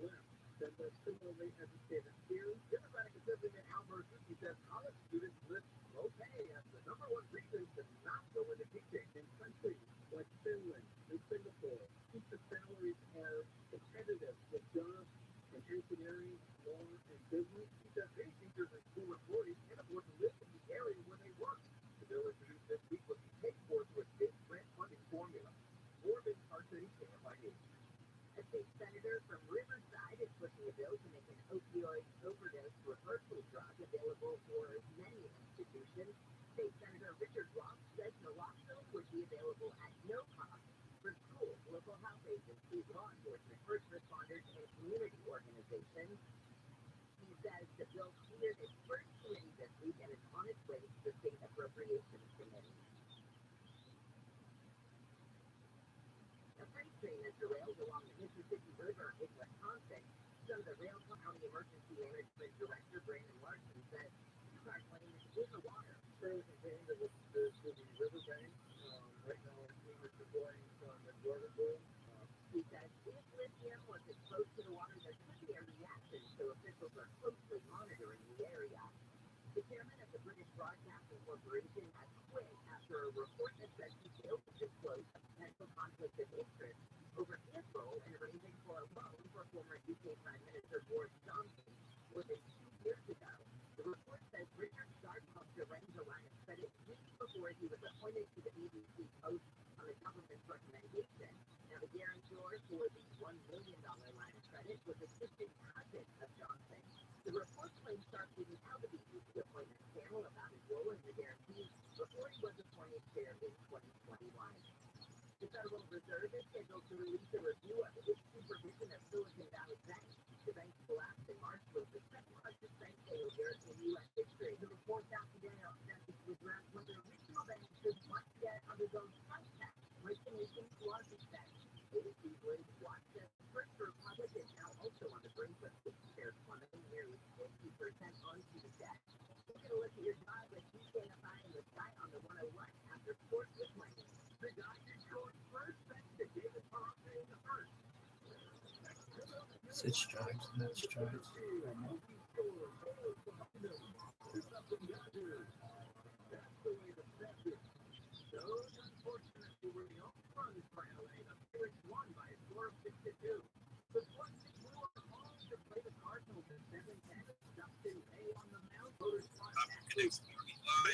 less than the similarly educated peers. Democratic Assemblyman Albert Ducey says college students list low pay as the number one reason to not go into teaching. In countries like Finland and Singapore, teacher salaries are competitive with jobs in engineering, law, and business. He says many teachers and school employees can't afford to live in the area where they work. The bill introduced this week will be paid for through a state grant funding formula. More than our city KFID. A state senator from Riverside is pushing a bill to make an opioid overdose reversal drug available for many institutions. State Senator Richard Ross says naloxone would be available at no cost for schools, local health agencies, law enforcement, first responders, and community organizations. He says the bill cleared its first committee this week and is on its way to the State Appropriations Committee. A freight train is derailed along the Mississippi River in Wisconsin. So the Rail County Emergency Management Director, Brandon Larson, says the car plane is in the water. Train is contained to the riverbank. Right now, it's deploying from the Jordan Bowl. He says if lithium was exposed to the water, there could be a reaction, so officials are closely monitoring the area. The chairman of the British Broadcasting Corporation has quit after a report that says he failed to disclose a potential conflict of interest over his role in arranging for a loan for former UK Prime Minister Boris Johnson more than 2 years ago. The report says Richard Sharp helped arrange a line of credit weeks before he was appointed to the BBC post on the government's recommendation. Now, the guarantor for the $1 million line of credit was assistant cousin of Johnson. The report claims Sharp didn't tell the BBC appointment panel about his role in the guarantee before he was appointed chair in 2021. The Federal Reserve is scheduled to release a review of its supervision of Silicon Valley Bank. The bank's collapse in March was the second largest bank failure in U.S. history. The report out today that it was around whether regional banks should once again undergo price tax, like the nation's largest bank. ABC believes Washington first republic is now also on the brink of its share plummeting nearly 50% on Tuesday. We're going to look at your job with TKFI in the sky on the 101 after sports with Michael. The Dodgers scored first thanks to David Parker in the first. It strides and that strides. Exploring live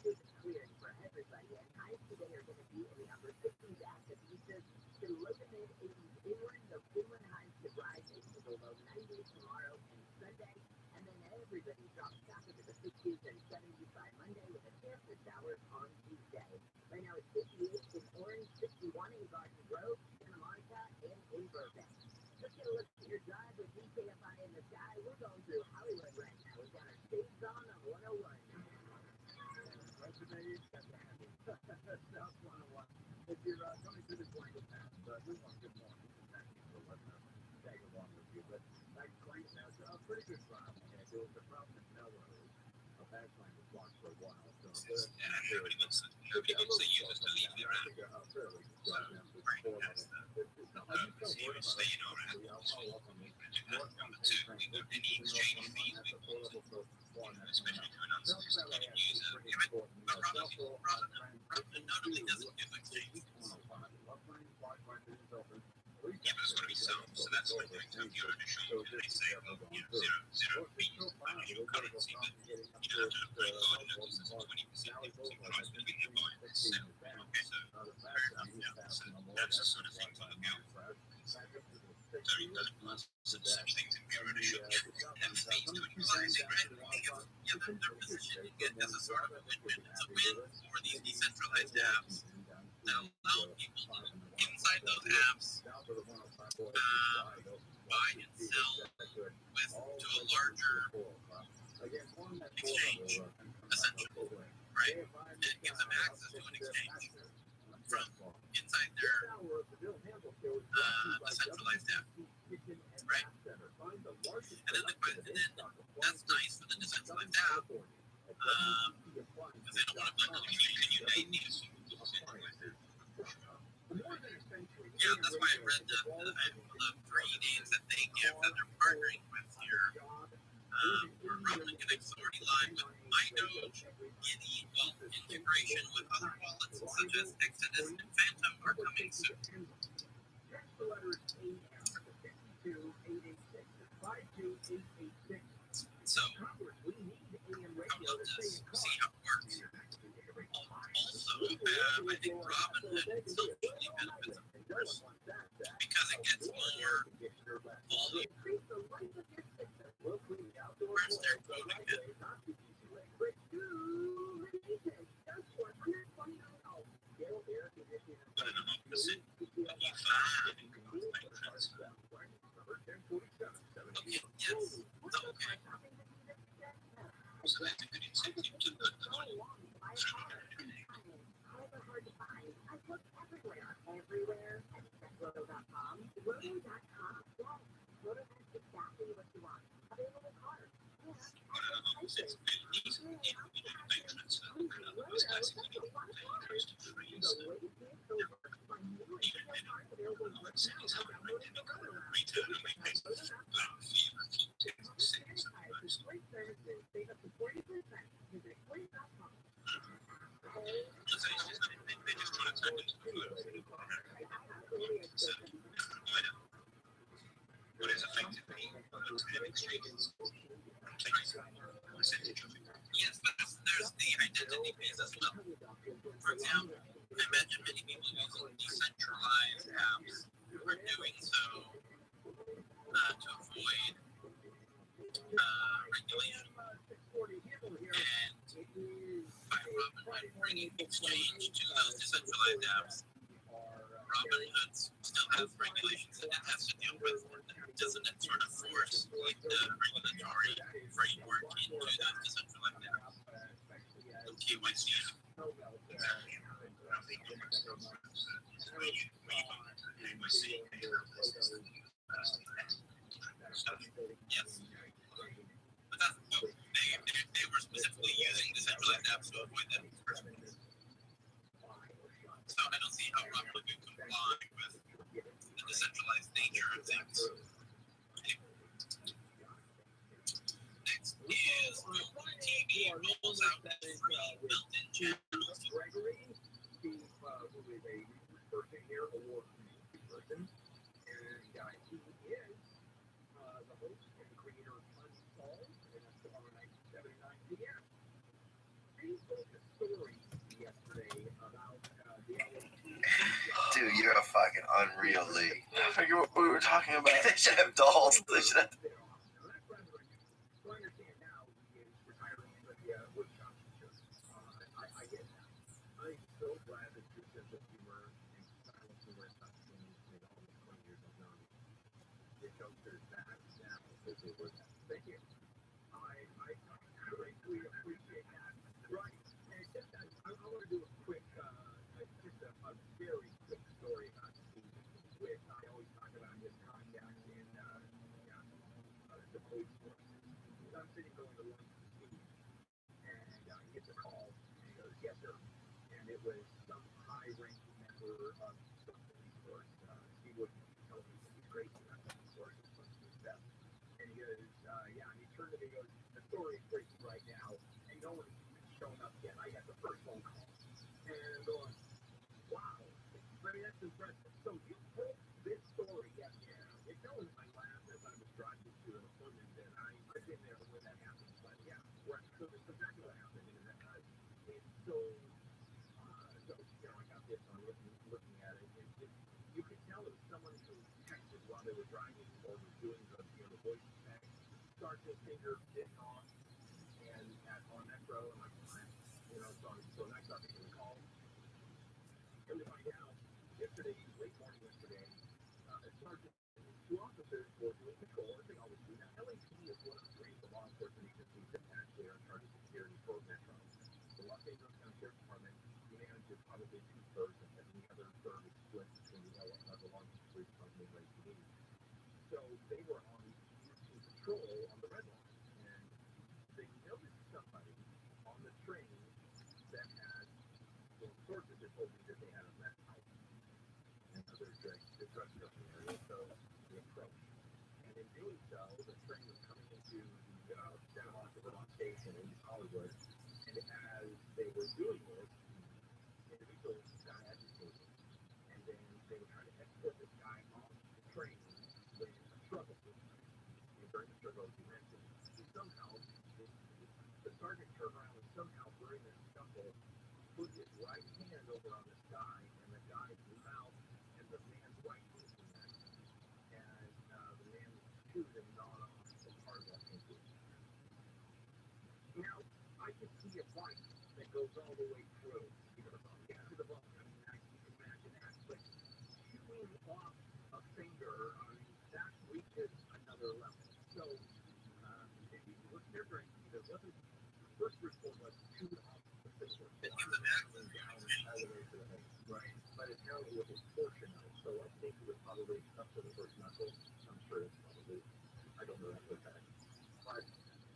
with Nobody wants to use us to leave their app. Right, that's the purpose here is so you know our app. Number two, we got any exchange fees we want to, especially to an unsophisticated user. But rather notably doesn't do exchange fees. Yeah, but it's got to be some, so that's when you have your initial, and they say, well, you know, zero fee, initial currency, but you don't have to look very hard, notice there's a 20% difference in price between the buy and the sell. Okay, so fair enough, yeah, so that's the sort of thing to look out for. Very good. Some such things in pure ownership and fees to equalize it, right? They're positioning it as a sort of a win-win. It's a win for these decentralized apps that allow people to, inside those apps, buy and sell to a larger exchange, essentially, right? And it gives them access to an exchange from inside their decentralized app, right? And then that's nice for the decentralized app because they don't want to bundle the community and unite these yeah, that's why I read the 3 names that they give that they're partnering with here. We're running an authority line with iDoge, Giddy, integration with other wallets such as Exodus and Phantom are coming soon. So, how about this? See how it works. Also, I think Robinhood socially benefits first because it gets more volume. Where's their quote again? But an opposite what you find in growth patrons. Okay, yes, so okay. So that's a good incentive to put the money. It's decent individual patrons that look at those guys who do patrons to freeze them. Even many let's say these high rated retail only pays a flat fee of a few tens of cents at most. They just try to turn into the photo for the program. So what is effectively an exchange percentage of it. Yes, but there's the identity piece as well. For example, I imagine many people using decentralized apps are doing so to avoid regulation. And by Robinhood bringing exchange to those decentralized apps, Robinhood still has regulations that it has to deal with. Doesn't it sort of force like the regulatory framework into those decentralized apps? KYC. Yes. But that's, they were specifically using decentralized apps to avoid that. So I don't see how Robinhood could comply with the decentralized nature of things. Next is TV rolls out free built-in channels. Dude, you're a fucking unreal Lee. I forget what we were talking about. They should have dolls. They should have. has a true sense of humor and silent humor is not changed in almost 20 years of knowing the jokesters back now as they were then. Thank you. I greatly appreciate that. Right. And just I want to do a quick, just a very quick story about Steve. Which I always talk about his contacts in the police force. So I'm sitting going to lunch with Steve, and he gets a call, and he goes, "Yes, sir." And it was some high-ranking member of some police force. Steve wouldn't tell me that he's crazy about that source. It's supposed to be his best. And he goes, yeah, and he turned to me and goes, "The story is breaking right now, and no one's shown up yet. I got the first phone call." And I'm going, wow. I mean, that's impressive. So you told this story, yeah. It fell in my lap as I was driving to an appointment, and I've been there when that happened. But yeah, right. So that's exactly what happened. And so, I got this on looking at it. You could tell it was someone who texted while they were driving or was doing the voice text. Start this finger getting on and on Metro and so I got the call. Come to find out, late morning yesterday, a sergeant and 2 officers were doing patrol, as they always do. Now, LAPD is one of the three law enforcement agencies that actually are in charge of security for Metro. The Los Angeles County Sheriff's Department manages probably 2/3 of it, and the other third is split between the Long Beach Police Department and LAPD. So they were on routine patrol on the red line, and they noticed somebody on the train that had sources that told me that they had a meth house and other drug trafficking area, so they approached. And in doing so, the train was coming into the Santa Monica Vermont station in East Hollywood, and as they were doing this, individuals got agitated, and then they were trying to escort this guy off the train when a struggle took place. And during the struggle, as you mentioned, the sergeant turned around and somehow during this scuffle put his right hand over on this guy, and the guy's mouth and the man's right was in that. And the man chewed and gnawed on some part of that ankle. Now, I can see a bite that goes all the way through. To the bone. I mean, you can imagine that. But chewing off a finger, that reaches another level. So, what's different, it wasn't, the first report was chewed off the finger. Down all the way to the head. Right. But apparently it was a portion of it. So I think it was probably up to the first knuckle. I'm sure it's probably, I don't know that for a fact. But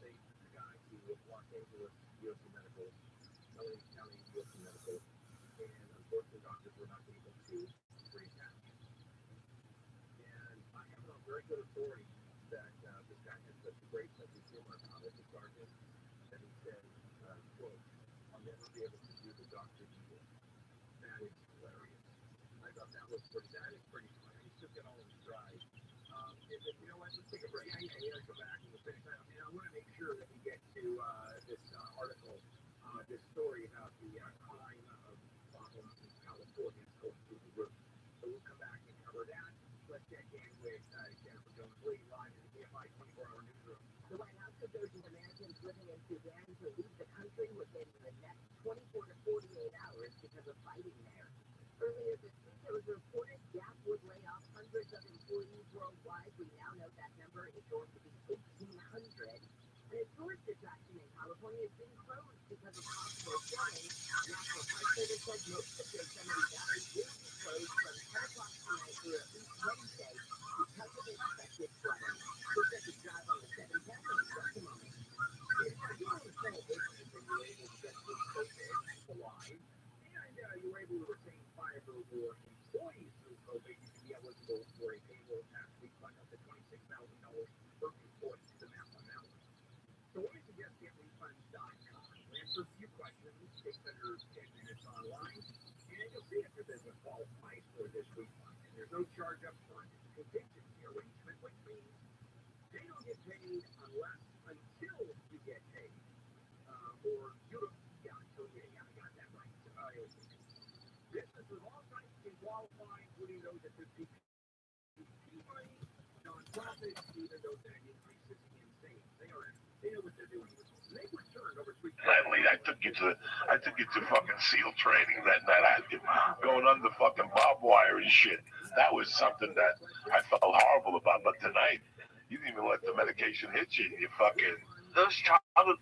the guy, he was Los Angeles USC Medical, LA County USC Medical, and unfortunately doctors were not able to reattach. And I have it on very good authority that this guy had such a great sense of humor about it, the sergeant, that he said, quote, "I'll never be able to do the doctor evil." That is hilarious. I thought that is pretty funny. He took it all in stride. And then, you know what, let's take a break. I go back and we'll finish that. I mean, I want to make sure that we get to this article, this story about the crime of problems in California going through the roof. So we'll come back and cover that. Let's check in with Jennifer Jones-Lee live in the BFI 24-hour newsroom. The White House said those Americans living in Sudan to leave the country within the next 24 to 48 hours because of fighting there. Earlier this week, it was reported Gap would lay off hundreds of employees worldwide. We now know that number is going to be 1,800. And a tourist attraction in California is being closed because of possible flooding. National Park Service said most of Yosemite Valley will be closed from 10 o'clock tonight through at least Wednesday because of expected flooding. We're set to drive on the 710 in just a moment. If you're doing celebrations and you're able to get this COVID alive, and you were able to retain 5 or more employees through COVID, you can be eligible for a payroll tax refund up to $26,000 per employee. The math on that one. So what I suggest getrefund.com. Answer a few questions, takes under 10 minutes online, and you'll see if your business qualifies for this refund. And there's no charge up front. It's a contingency arrangement, which means they don't get paid until you get paid. Or you don't, yeah, I got that right. Businesses of all types can qualify, including those that could be nonprofits, even though that increase is insane. They know what they're doing with Natalie, I took you to fucking SEAL training that night. I had you going under fucking barbed wire and shit. That was something that I felt horrible about. But tonight, you didn't even let the medication hit you. You fucking. Those chocolate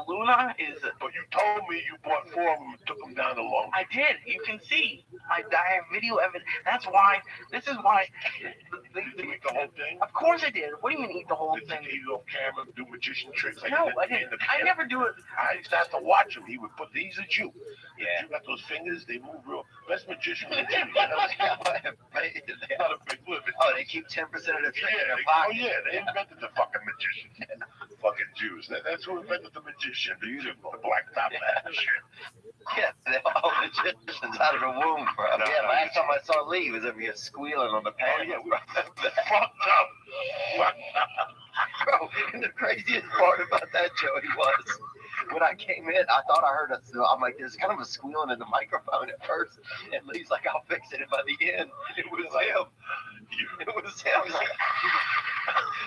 Luna is. But you told me you bought 4 of them and took them down to long. I did. You can see. I have video evidence. That's why. This is why. Did you eat the whole thing? Of course I did. What do you mean eat the whole Did thing? you eat it off camera, do magician tricks? Like No, you I did didn't. in the I never do it. I used to have to watch him. He would put these at you. Yeah. You got those fingers, they move real. Best magician in the gym. Not a big limit. Oh, they keep 10% of the trick in their Oh pocket. yeah, they invented the fucking magician. Fucking Jews. That's who invented the magician. Beautiful. The black top hat and shit. Yeah, they're all magicians out of the womb, bro. No, Yeah, no, last time I saw Lee, he was over here squealing on the Oh panel. yeah, we fucked up. Bro, and the craziest part about that, Joey, was when I came in, I thought I heard I'm like, there's kind of a squealing in the microphone at first, and Lee's like, I'll fix it. And by the end, it was him. It was him.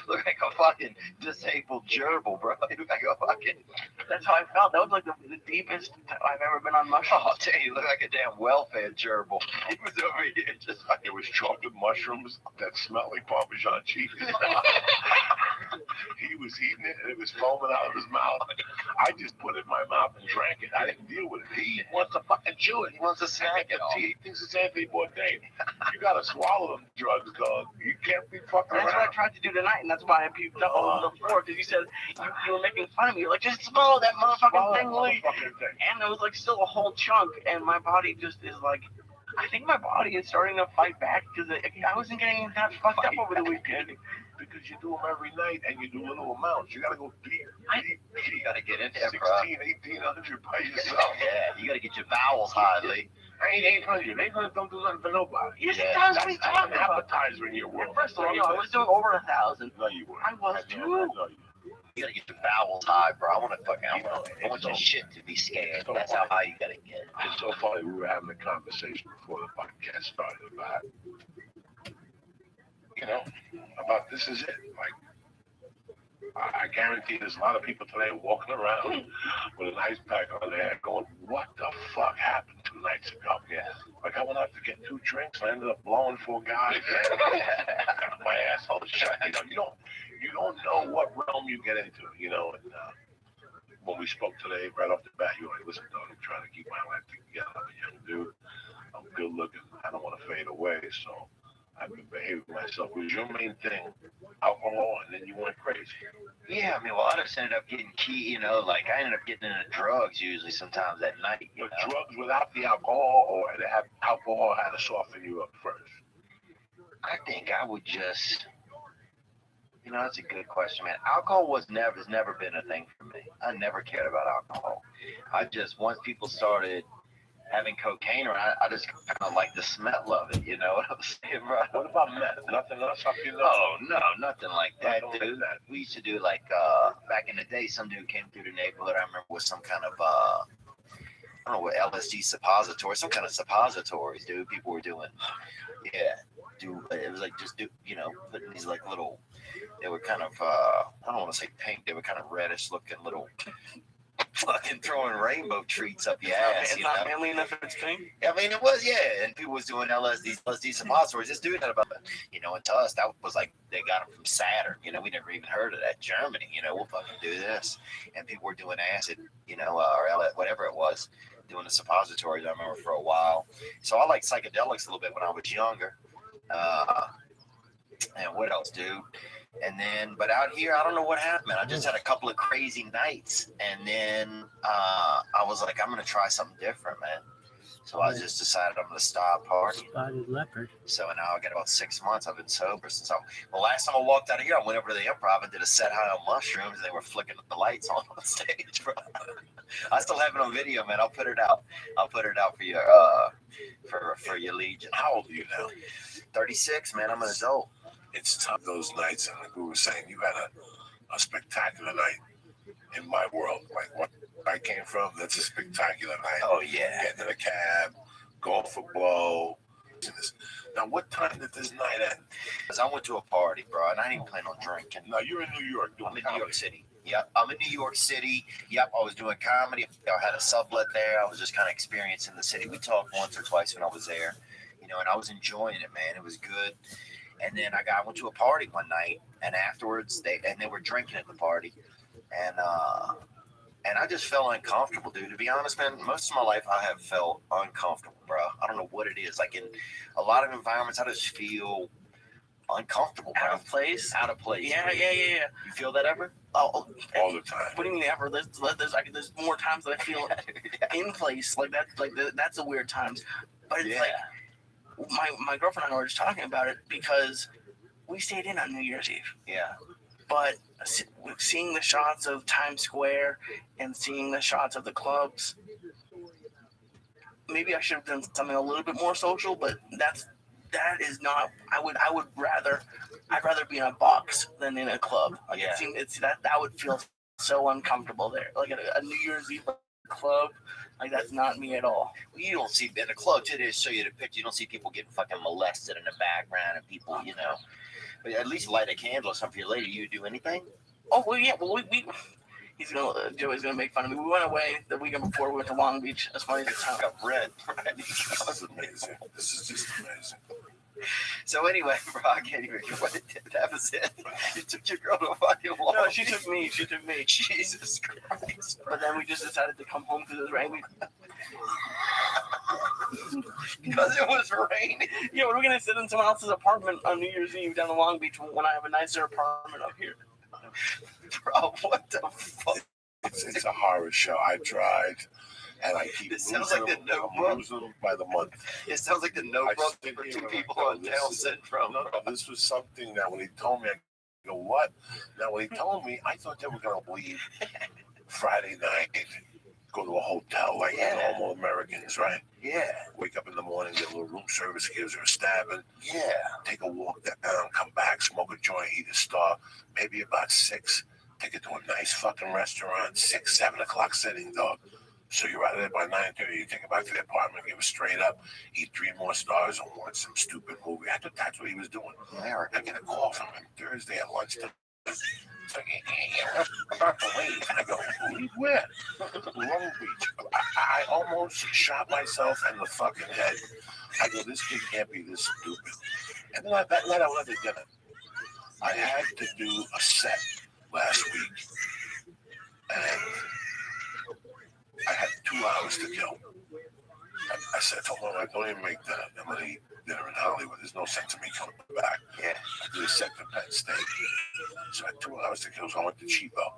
Look like a fucking disabled gerbil, bro. He looked like a fucking. That's how I felt. That was like the deepest I've ever been on Oh, mushrooms. I'll tell you, he looked like a damn well-fed gerbil. He was over here just fucking. It was chocolate mushrooms that smelled like Parmesan cheese. He was eating it and it was foaming out of his mouth. I just put it in my mouth and drank it. I didn't deal with it. He wants to fucking chew it. He wants to snack it all. He thinks it's Anthony Bourdain. You gotta swallow them drugs, dog. You can't be fucking That's what I around. tried to do tonight, and that's why I puked up over the floor, because you said you were making fun of me. You're like, just swallow that motherfucking thing, Lee. And it was like still a whole chunk, and my body just is like, I think my body is starting to fight back, because I wasn't getting that fucked up over the weekend. Because you do them every night and you do little amounts. You gotta go deep. You gotta get in there, 16, bro. 1800 by yourself. Yeah, you gotta get your bowels high, Lee. I ain't 800. 800 don't do nothing for nobody. Yes, Yeah, it does. What are That's you talking an about? appetizer in your world. First of all, no, I was doing over 1,000. No, you weren't. I was too. No, you You gotta get your bowels high, bro. I want your shit to be scared. That's how high you gotta get. It's so funny. We were having a conversation before the podcast started about, about this is it. Like, I guarantee there's a lot of people today walking around with an ice pack on their head going, what the fuck happened 2 nights ago? Yeah. Like, I went out to get 2 drinks and I ended up blowing 4 guys. Got my asshole shut. You don't know what realm you get into, and when we spoke today, right off the bat, you were like, listen, dog, I'm trying to keep my life together. I'm a young dude. I'm good looking. I don't want to fade away, so I've been behaving myself. Was your main thing alcohol, and then you went crazy? Yeah, I mean, well, I just ended up getting like I ended up getting into drugs usually sometimes at night. But drugs without the alcohol, or alcohol had to soften you up first? I think I would just, that's a good question, man. Alcohol has never been a thing for me. I never cared about alcohol. Once people started having cocaine around, I just kind of like the smell of it. You know what I'm saying, bro? What about meth? Nothing else up your nose? Oh, no, nothing like that, Don't dude. do that. We used to do like, back in the day, some dude came through the neighborhood, I remember, with some kind of, I don't know what, LSD suppository, some kind of suppositories, dude. People were doing, it was like just, putting these like little, they were kind of, I don't want to say pink, they were kind of reddish looking little, fucking throwing rainbow treats up your ass. It's not manly enough if it's pink. I mean, it was, and people was doing LSD suppositories. This dude had about, and to us, that was like, they got them from Saturn. We never even heard of that. Germany, we'll fucking do this. And people were doing acid, or whatever it was, doing the suppositories, I remember, for a while. So I liked psychedelics a little bit when I was younger. And what else, dude? And then, but out here, I don't know what happened. I just had a couple of crazy nights, and then I was like, I'm gonna try something different, man. So I just decided I'm gonna stop partying. Spotted leopard. So now I got about 6 months. I've been sober since last time I walked out of here, I went over to the Improv and did a set high on mushrooms, and they were flicking the lights on stage, bro. I still have it on video, man. I'll put it out for your for your legion. How old are you now? 36, man. I'm an adult. It's tough those nights, and like we were saying, you had a spectacular night in my world. Like what I came from, that's a spectacular night. Oh yeah. Getting in a cab, going for blow. Now, what time did this night end? Because I went to a party, bro, and I didn't even plan on drinking. No, you're in New York doing I'm in New York comedy. City. Yep, I'm in New York City. Yep, I was doing comedy. I had a sublet there. I was just kind of experiencing the city. We talked once or twice when I was there, and I was enjoying it, man. It was good. And then I went to a party one night, and afterwards they were drinking at the party, and I just felt uncomfortable, dude. To be honest, man, most of my life I have felt uncomfortable, bro. I don't know what it is. Like in a lot of environments, I just feel uncomfortable, bro. Out of place. Out of place. Yeah. You feel that ever? Oh, all the time. what do you mean ever? There's more times that I feel in place like that. That's the weird times. But it's like my girlfriend and I were just talking about it because we stayed in on New Year's Eve. Yeah. But seeing the shots of Times Square and seeing the shots of the clubs, maybe I should have done something a little bit more social. But that is not. I'd rather be in a box than in a club. Like it's that would feel so uncomfortable there. Like a New Year's Eve club, like that's not me at all. Well, you don't see in a club too. They show you the picture. You don't see people getting fucking molested in the background and people, But at least light a candle or something for your lady. You do anything? Oh well, yeah. Well, Joey's gonna make fun of me. We went away the weekend before. We went to Long Beach. As funny as it sounds. Got red. Right? This is amazing. This is just amazing. So anyway, bro, I can't even get what it did. That was it. You took your girl to a fucking walk. No, she took me. Jesus Christ. Bro. But then we just decided to come home because it was raining. Because it was raining. Yeah, we're gonna sit in someone else's apartment on New Year's Eve down in Long Beach when I have a nicer apartment up here. Bro, what the fuck? It's a horror show. I tried, and I keep It sounds losing like the them. Notebook. I'm losing them by the month. It sounds like the Notebook for two people on Down syndrome. No, this was something that when he told me, I go, what? Now, when he told me, I thought they were going to leave Friday night, go to a hotel like normal Americans, right? Yeah. Wake up in the morning, get a little room service, gives her a stabbing. Yeah. Take a walk down, come back, smoke a joint, eat a star. Maybe about 6, take it to a nice fucking restaurant, 6, 7 o'clock setting, dog. So you're out of there by 9:30. You take it back to the apartment, give it straight up, eat 3 more stars, and watch some stupid movie. I thought that's what he was doing. America. I get a call from him Thursday at lunchtime. It's like, hey, I'm about to leave. I go, leave where? Long Beach. I almost shot myself in the fucking head. I go, this kid can't be this stupid. And then that night I went to dinner. I had to do a set last week. And I had 2 hours to kill. I said, hold on, I don't even make dinner. I'm going to eat dinner in Hollywood. There's no sense in me coming back. Yeah. I did a set for Penn State. So I had 2 hours to kill, so I went to Chibo.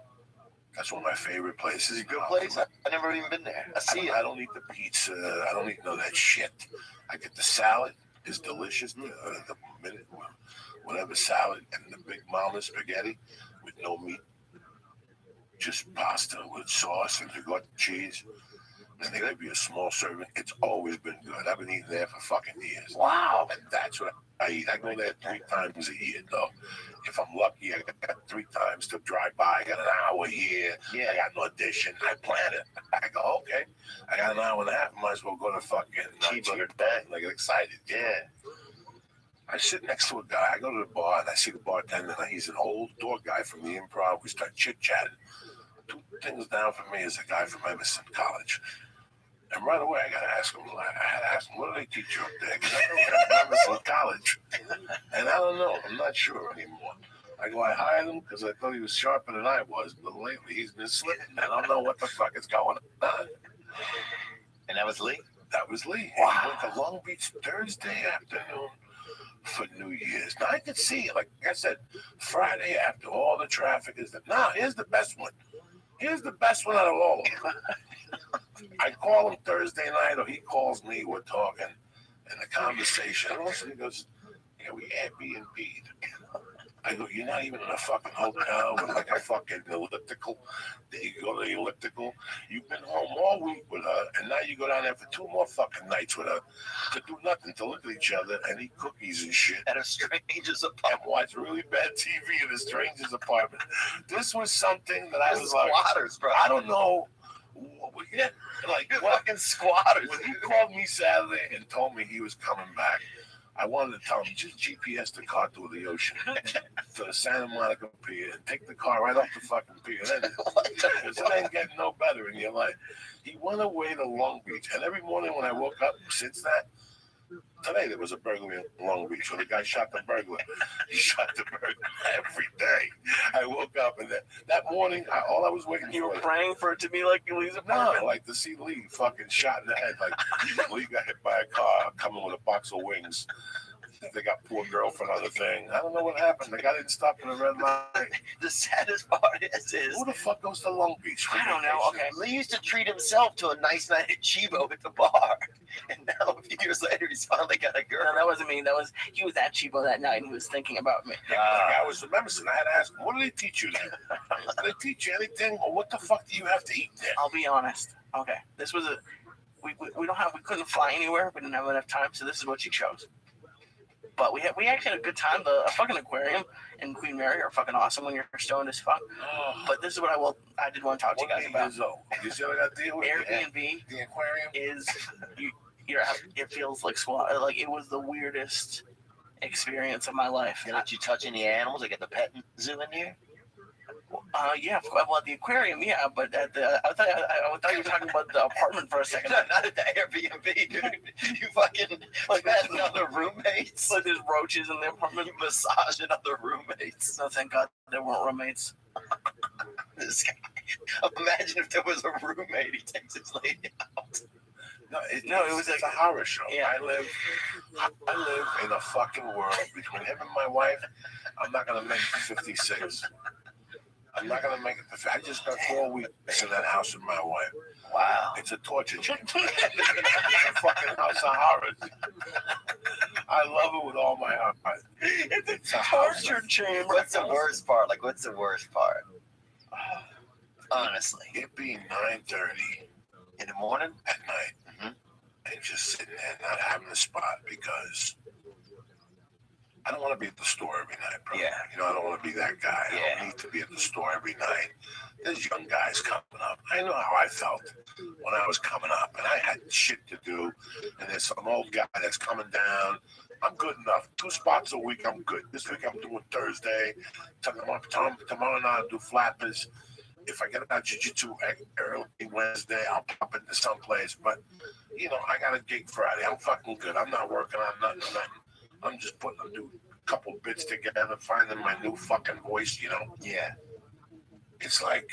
That's one of my favorite places. It's a good place. I've never even been there. I see it. I don't eat the pizza. I don't eat none of that shit. I get the salad. It's delicious. The minute, whatever salad, and the big mama spaghetti with no meat. Just pasta with sauce and you got cheese. And they give you a small serving. It's always been good. I've been eating there for fucking years. Wow. And that's what I eat. I go there 3 times a year, though. If I'm lucky, I got 3 times to drive by. I got an hour here. Yeah. I got an audition. I plan it. I go, okay. I got an hour and a half. Might as well go to fucking Cheeseburger bang. Like excited. Yeah. I sit next to a guy. I go to the bar and I see the bartender. He's an old door guy from the Improv. We start chit-chatting. 2 things down from me is a guy from Emerson College. And right away, I got to ask him, what do they teach you up there? Because I don't remember Emerson College. And I don't know. I'm not sure anymore. I go, I hired him because I thought he was sharper than I was. But lately, he's been slipping. I don't know what the fuck is going on. And that was Lee? That was Lee. Wow. He went to Long Beach Thursday afternoon for New Year's. Now, I could see, like I said, Friday after all the traffic is there. Now, here's the best one. Here's the best one out of all of them. I call him Thursday night, or he calls me. We're talking, and the conversation. And also he goes, "Yeah, we Airbnb'd." I go, "You're not even in a fucking hotel with like a fucking elliptical. Then you go to the elliptical. You've been home all week with her, and now you go down there for 2 more fucking nights with her to do nothing, to look at each other and eat cookies and shit, At a stranger's and apartment. watch really bad TV in a stranger's apartment." This was something that I was like, Squatters, bro. I don't know. Yeah, like You're what? fucking squatters. When he called me Saturday and told me he was coming back I wanted to tell him, just GPS the car through the ocean to the Santa Monica Pier and take the car right off the fucking pier. Because it ain't getting no better in your life. He went away to Long Beach, and every morning when I woke up, since that, today there was a burglary in Long Beach, so the guy shot the burglar. He shot the burglar every day. I woke up, and that morning, all I was waiting for. You were praying for it to be like Lee's apartment? No, like to see Lee fucking shot in the head. Like Lee got hit by a car coming with a box of wings. They got poor girlfriend on the thing. I don't know what happened. The guy didn't stop in the red light. The saddest part is Who the fuck goes to Long Beach? I don't know. Okay. Lee used to treat himself to a nice night at Chivo at the bar, and now a few years later, he's finally got a girl. No, that wasn't me. He was at Chibo that night and he was thinking about me. I was remembering. I had to ask him, what did they teach you there? Did they teach you anything? Or what the fuck do you have to eat there? I'll be honest. Okay. This was we couldn't fly anywhere. We didn't have enough time, so this is what she chose. But we actually had a good time. The fucking aquarium and Queen Mary are fucking awesome when you're stoned as fuck. But this is what I did want to talk to you guys about. You see what I got to deal with? Airbnb the aquarium is it feels like squat. Like it was the weirdest experience of my life. They let you touch any animals? They get the pet zoo in here? Yeah, well, the aquarium, yeah, but at I thought you were talking about the apartment for a second. No, not at the Airbnb, dude. You fucking like had other roommates. Like there's roaches in the apartment. You massaging other roommates. No, thank God there weren't roommates. This guy. Imagine if there was a roommate. He takes his lady out. It was like a horror show. Yeah. I live in a fucking world between him and my wife. I'm not gonna make 56. I'm not gonna make it. I just spent 4 weeks in that house with my wife. Wow. It's a torture chamber. It's a fucking house of horrors. I love it with all my heart. It's a torture chamber. What's the worst part? Like, what's the worst part? Honestly. It being 9:30 in the morning at night, and just sitting there not having a spot because I don't want to be at the store every night, bro. Yeah. You know, I don't want to be that guy. Yeah. I don't need to be at the store every night. There's young guys coming up. I know how I felt when I was coming up, and I had shit to do. And there's some old guy that's coming down. I'm good enough. 2 spots a week, I'm good. This week I'm doing Thursday. Tomorrow night I'll do flappers. If I get out jiu-jitsu early Wednesday, I'll pop into someplace. But, you know, I got a gig Friday. I'm fucking good. I'm not working on nothing. I'm just putting a new couple bits together, finding my new fucking voice, you know? Yeah. It's like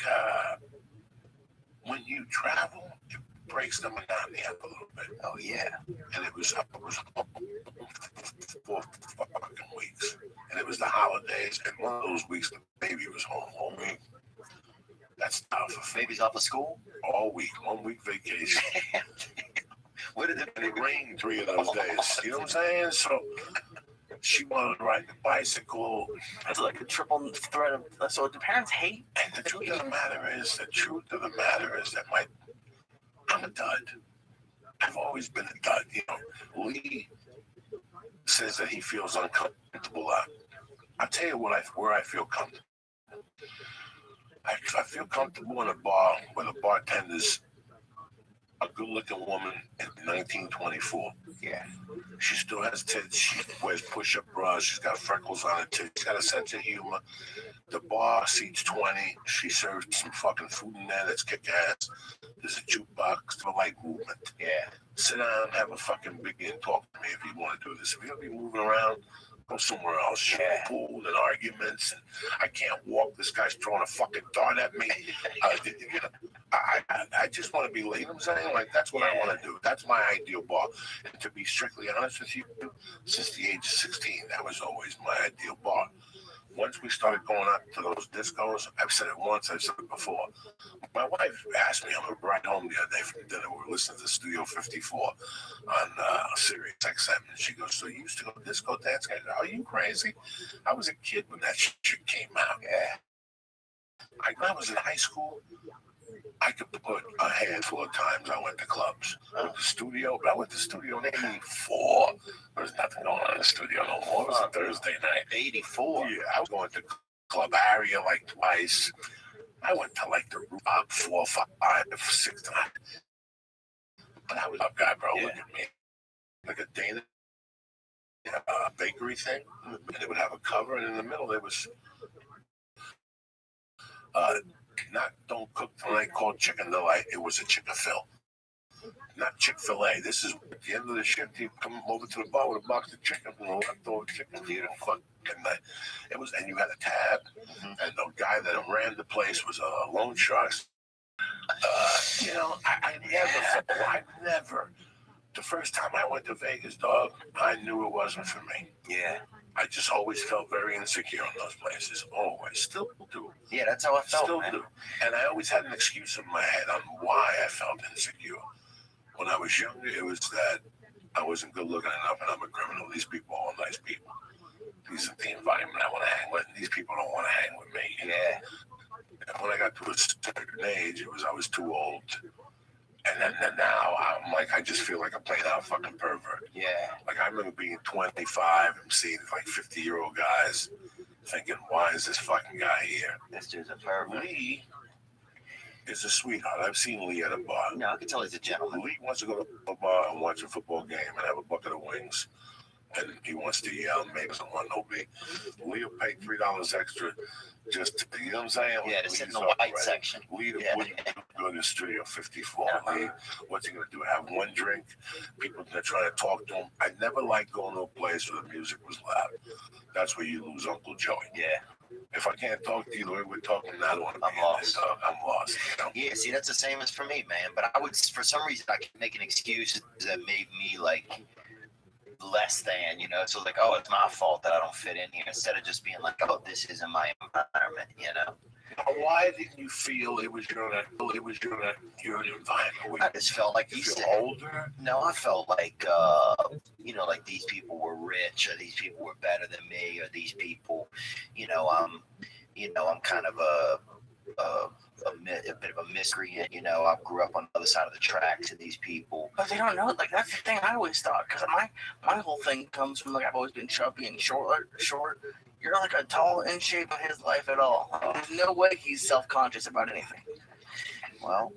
when you travel, it breaks the monotony up a little bit. Oh, yeah. And it was 4 fucking weeks. And it was the holidays, and one of those weeks the baby was home week. That's tough. Baby's off of school? All week, 1 week vacation. What did it rain 3 of those days? You know what I'm saying? So she wanted to ride the bicycle. That's like a triple threat of. So the parents hate. And the truth of the matter is that I'm a dud. I've always been a dud. You know, Lee says that he feels uncomfortable. I'll tell you where I feel comfortable. I feel comfortable in a bar where the bartender's a good-looking woman in 1924. Yeah. She still has tits. She wears push-up bras. She's got freckles on her tits. She's got a sense of humor. The bar seats 20. She serves some fucking food in there that's kick-ass. There's a jukebox for light movement. Yeah. Sit down, have a fucking biggie, and talk to me if you want to do this. If you're going to be moving around, go somewhere else. Yeah. Pool and arguments. And I can't walk. This guy's throwing a fucking dart at me. You know, I just want to be late. I'm saying, like, that's what I want to do. That's my ideal bar. And to be strictly honest with you, since the age of 16, that was always my ideal bar. Once we started going out to those discos, I've said it once, I've said it before. My wife asked me on a ride home the other day from dinner. We were listening to Studio 54 on Sirius XM. And she goes, so you used to go disco dance? I go, are you crazy? I was a kid when that shit came out. Yeah. When I was in high school, I could put a handful of times I went to clubs. I went to studio, but I went to studio in 84. There was nothing going on in the studio no more. It was a Thursday night. 84? Yeah, I was going to Club Area like twice. I went to like the rooftop 4, 5, 6 times. But I was up guy, bro. Yeah. Look at me. Like a Dana. Yeah, bakery thing, and they would have a cover, and in the middle there was not don't cook tonight called chicken delight. It was a chicken fill, not Chick-fil-A. This is at the end of the shift. You come over to the bar with a box of chicken and a leftover chicken. Beautiful. Fucking night. It was, and you had a tab, and the guy that ran the place was a loan shark. You know, I never. The first time I went to Vegas, dog, I knew it wasn't for me. Yeah. I just always felt very insecure in those places. Always. Still do. Yeah, that's how I felt, Still man. do. And I always had an excuse in my head on why I felt insecure. When I was younger, it was that I wasn't good looking enough and I'm a criminal. These people are all nice people. These are the environment I want to hang with. These people don't want to hang with me. Yeah. And when I got to a certain age, I was too old. And then now I'm like, I just feel like a played out fucking pervert. Yeah. Like I remember being 25 and seeing like 50-year-old guys thinking, why is this fucking guy here? This dude's a pervert. Lee is a sweetheart. I've seen Lee at a bar. No, I can tell he's a gentleman. Lee wants to go to a bar and watch a football game and have a bucket of wings. And he wants to yell, maybe doesn't want no beat. Lee will pay $3 extra just to, you know what I'm saying? Yeah, to sit in the Lee's white right. section. Lee Yeah. wouldn't go to the studio 54. Lee, what's he going to do? Have one drink? People are trying to talk to him. I never liked going to a place where the music was loud. That's where you lose Uncle Joey. Yeah. If I can't talk to you the way we're talking, I don't want to be I'm lost. I'm lost. You know? Yeah, see, that's the same as for me, man. But I would, for some reason, I keep making excuses that made me like less than, you know. So like, oh, it's my fault that I don't fit in here, instead of just being like, oh, this isn't my environment, you know. Why didn't you feel it was your environment? I just felt like You you feel said. older? No, I felt like, you know, like these people were rich, or these people were better than me, or these people, I'm kind of a bit of a miscreant, you know. I grew up on the other side of the track to these people. But they don't know. Like that's the thing I always thought. Because my whole thing comes from like I've always been chubby and short. You're like a tall in shape in his life at all. There's no way he's self-conscious about anything. Well,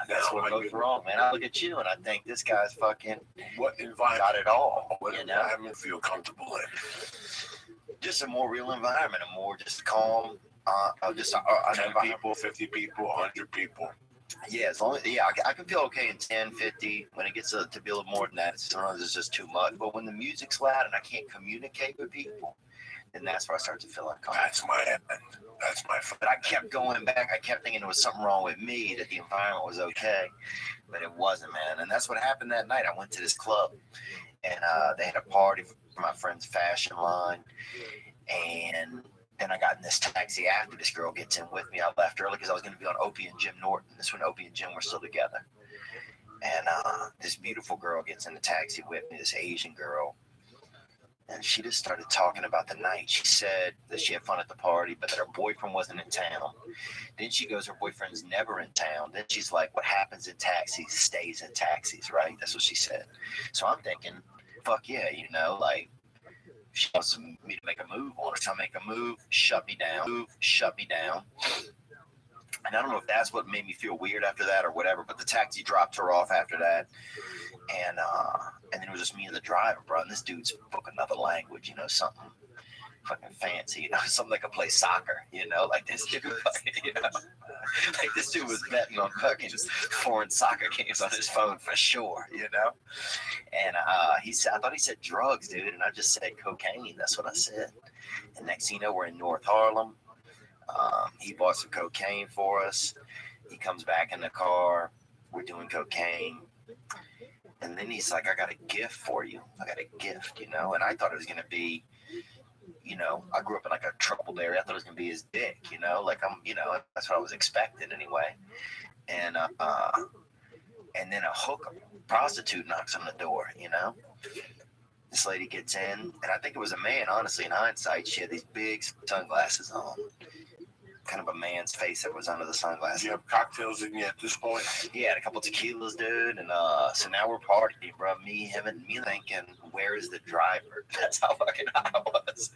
that's what goes wrong, man. I look at you and I think this guy's fucking What environment? got it all. What You know, environment feel comfortable in? just a more real environment, a more just calm. Just 10 people, 50 people, 100 people. Yeah, as long as I can feel okay in 10, 50. When it gets to be a little more than that, sometimes it's just too much. But when the music's loud and I can't communicate with people, then that's where I start to feel uncomfortable. That's my end. That's my fault. But I kept going back. I kept thinking there was something wrong with me, that the environment was okay, but it wasn't, man. And that's what happened that night. I went to this club, and they had a party for my friend's fashion line, and then I got in this taxi after this girl gets in with me. I left early because I was going to be on Opie and Jim Norton. This when Opie and Jim were still together. And this beautiful girl gets in the taxi with me, this Asian girl. And she just started talking about the night. She said that she had fun at the party, but that her boyfriend wasn't in town. Then she goes, her boyfriend's never in town. Then she's like, what happens in taxis stays in taxis, right? That's what she said. So I'm thinking, fuck yeah, you know, like, she wants me to make a move on her. So I make a move, shut me down. And I don't know if that's what made me feel weird after that or whatever, but the taxi dropped her off after that. And then it was just me and the driver, bro. And this dude spoke another language, you know, something fucking fancy, you know, something that could play soccer, you know, like this dude, you know, like this dude was betting on fucking foreign soccer games on his phone for sure, you know. And he said, I thought he said drugs, dude, and I just said cocaine. That's what I said. And next thing you know, we're in North Harlem. He bought some cocaine for us. He comes back in the car. We're doing cocaine. And then he's like, I got a gift for you. I got a gift, you know. And I thought it was going to be, you know, I grew up in like a troubled area. I thought it was going to be his dick, you know. Like, you know, that's what I was expecting anyway. And then a hooker, prostitute knocks on the door, you know. This lady gets in, and I think it was a man, honestly, in hindsight. She had these big sunglasses on. Kind of a man's face that was under the sunglasses. Do you have cocktails in you at this point? He had a couple tequilas, dude, and so now we're partying, bro. Me thinking, where is the driver? That's how fucking high I was.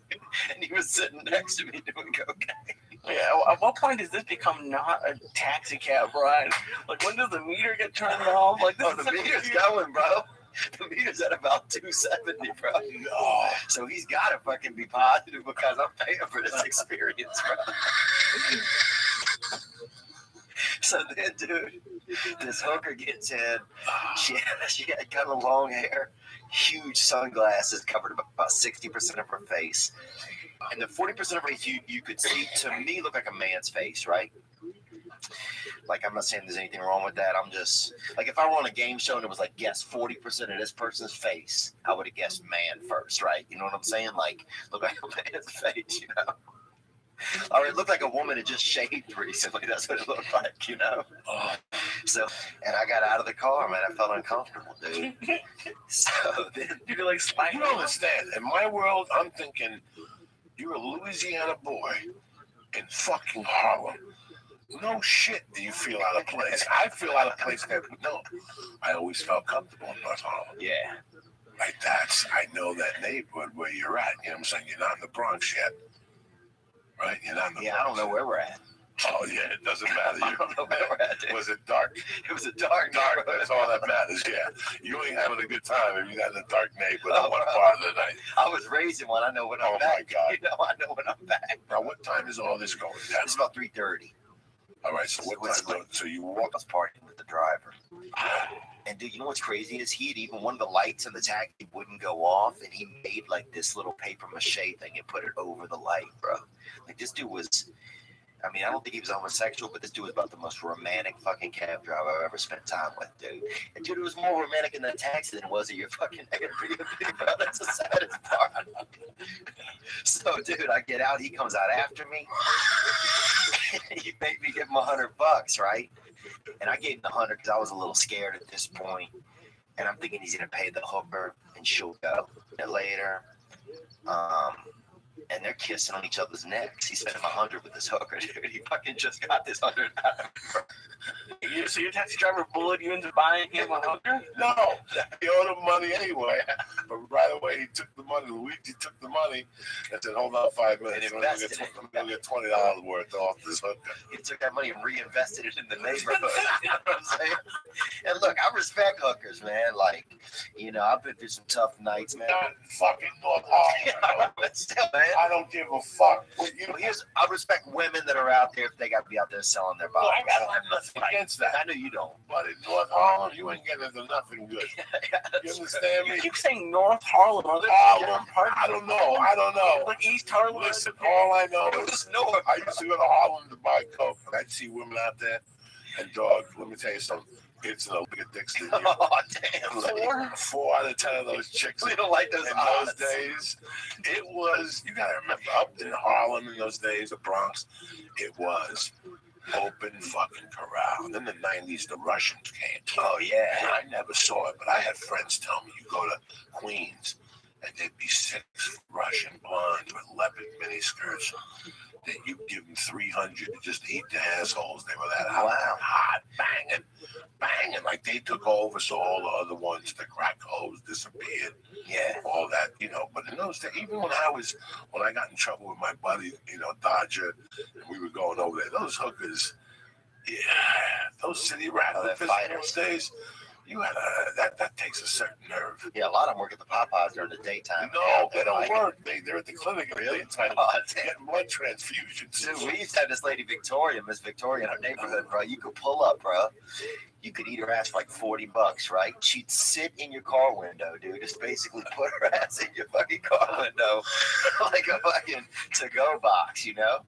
And he was sitting next to me doing cocaine. Yeah, at what point does this become not a taxi cab ride? Like, when does the meter get turned off? Like, this Oh, the meter's going, bro. The meter's sugar's at about 270, bro. No. So he's got to fucking be positive because I'm paying for this experience, bro. So then, dude, this hooker gets in. She had kind of long hair, huge sunglasses, covered about 60% of her face. And the 40% of her face you could see, to me, looked like a man's face, right? Like, I'm not saying there's anything wrong with that. I'm just, like, if I were on a game show and it was like, guess 40% of this person's face, I would have guessed man first, right? You know what I'm saying? Like, look like a man's face, you know? Or it looked like a woman had just shaved recently. That's what it looked like, you know? So, and I got out of the car, man. I felt uncomfortable, dude. So then, You feel like You spying? don't understand. In my world, I'm thinking you're a Louisiana boy in fucking Harlem. No shit do you feel out of place. I feel out of place there, but no. I always felt comfortable in North Harlem. yeah. Like I know that neighborhood where you're at. You know what I'm saying? You're not in the Bronx yet. Right? You're not in the Yeah, I Bronx. don't know where we're at. Oh, yeah, it doesn't matter. I don't know where we're at, dude. Was it dark? It was a dark Dark, neighborhood. that's all that matters, yeah. You ain't having a good time if you're not in a dark neighborhood on one part of the night. I was raised in one. I know when I'm Oh, back. my God. You know, I know when I'm back. Now, what time is all this going down? It's about 3:30. All right, so what time? So you walk I was parking with the driver. And dude, you know what's crazy is one of the lights in the taxi wouldn't go off, and he made like this little paper mache thing and put it over the light, bro. Like this dude was, I mean, I don't think he was homosexual, but this dude was about the most romantic fucking cab driver I've ever spent time with, dude. And dude, it was more romantic in that taxi than it was at your fucking Airbnb, bro. That's the saddest part. So, dude, I get out, he comes out after me. He made me give him $100, right? And I gave him the 100 because I was a little scared at this point. And I'm thinking he's gonna pay the hooker and she'll go. And later, and they're kissing on each other's necks. He spent him 100 with this hooker, dude. He fucking just got this 100 out of me. So your taxi driver bullied you into buying him a hooker? No, he owed him money anyway. But right away, he took the money. Luigi took the money and said, hold on 5 minutes. And invested it. I'm going to get $20 worth off this hooker. He took that money and reinvested it in the neighborhood. You know what I'm saying? And look, I respect hookers, man. Like, you know, I've been through some tough nights, man. Not fucking North Harlem. But still, man. I don't give a fuck. You know, I respect women that are out there if they got to be out there selling their bodies. I have nothing against that. I know you don't. But in North Harlem, you ain't getting into nothing good. You understand You me? keep saying North Harlem. Are there Harlem, parts I don't know. like East Harlem? Listen, all I know is Just north. I used to go to Harlem to buy coke, and I'd see women out there, and dog, let me tell you something. It's no bigger dicks than you. Oh, damn. Like, 4 out of 10 of those chicks We don't like those in odds. those days, it was, you gotta remember, up in Harlem in those days, the Bronx, it was open fucking corral. And in the 90s, the Russians came. Oh, yeah. And I never saw it, but I had friends tell me, you go to Queens, and there'd be 6 Russian blondes with leopard miniskirts. That you give them 300 to just eat the assholes. They were that hot, banging. Like they took over, so all the other ones, the crack hoes, disappeared. Yeah. All that, you know. But in those days, even when I got in trouble with my buddy, you know, Dodger, and we were going over there, those hookers, yeah, those city rappers in those days, you had that takes a certain nerve. Yeah, a lot of them work at the Popeyes during the daytime. No, they don't work. They're at the clinic at the daytime Oh, damn. getting blood transfusions. Dude, we used to have this lady Miss Victoria in our neighborhood, bro. You could pull up, bro. You could eat her ass for like $40, right? She'd sit in your car window, dude. Just basically put her ass in your fucking car window like a fucking to-go box, you know?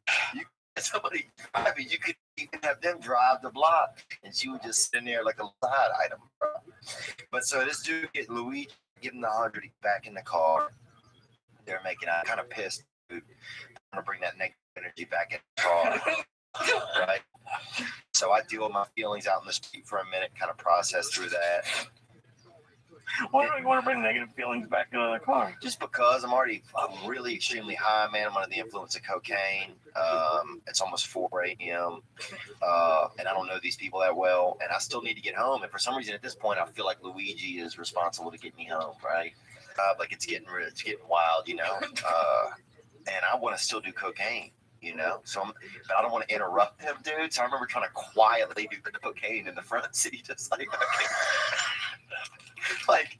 Somebody driving, you could even have them drive the block, and she would just sit in there like a side item, bro. But so this dude Luigi, give him the 100 back in the car. They're making out, kind of pissed, dude. I'm gonna bring that negative energy back in the car, right? So I deal with my feelings out in the street for a minute, kind of process through that. Why do you want to bring negative feelings back into the car? Just because I'm really extremely high, man. I'm under the influence of cocaine. It's almost 4 a.m. And I don't know these people that well, and I still need to get home. And for some reason, at this point, I feel like Luigi is responsible to get me home, right? Like it's getting wild, you know. And I want to still do cocaine, you know. But I don't want to interrupt him, dude. So I remember trying to quietly do the cocaine in the front seat, just like. Like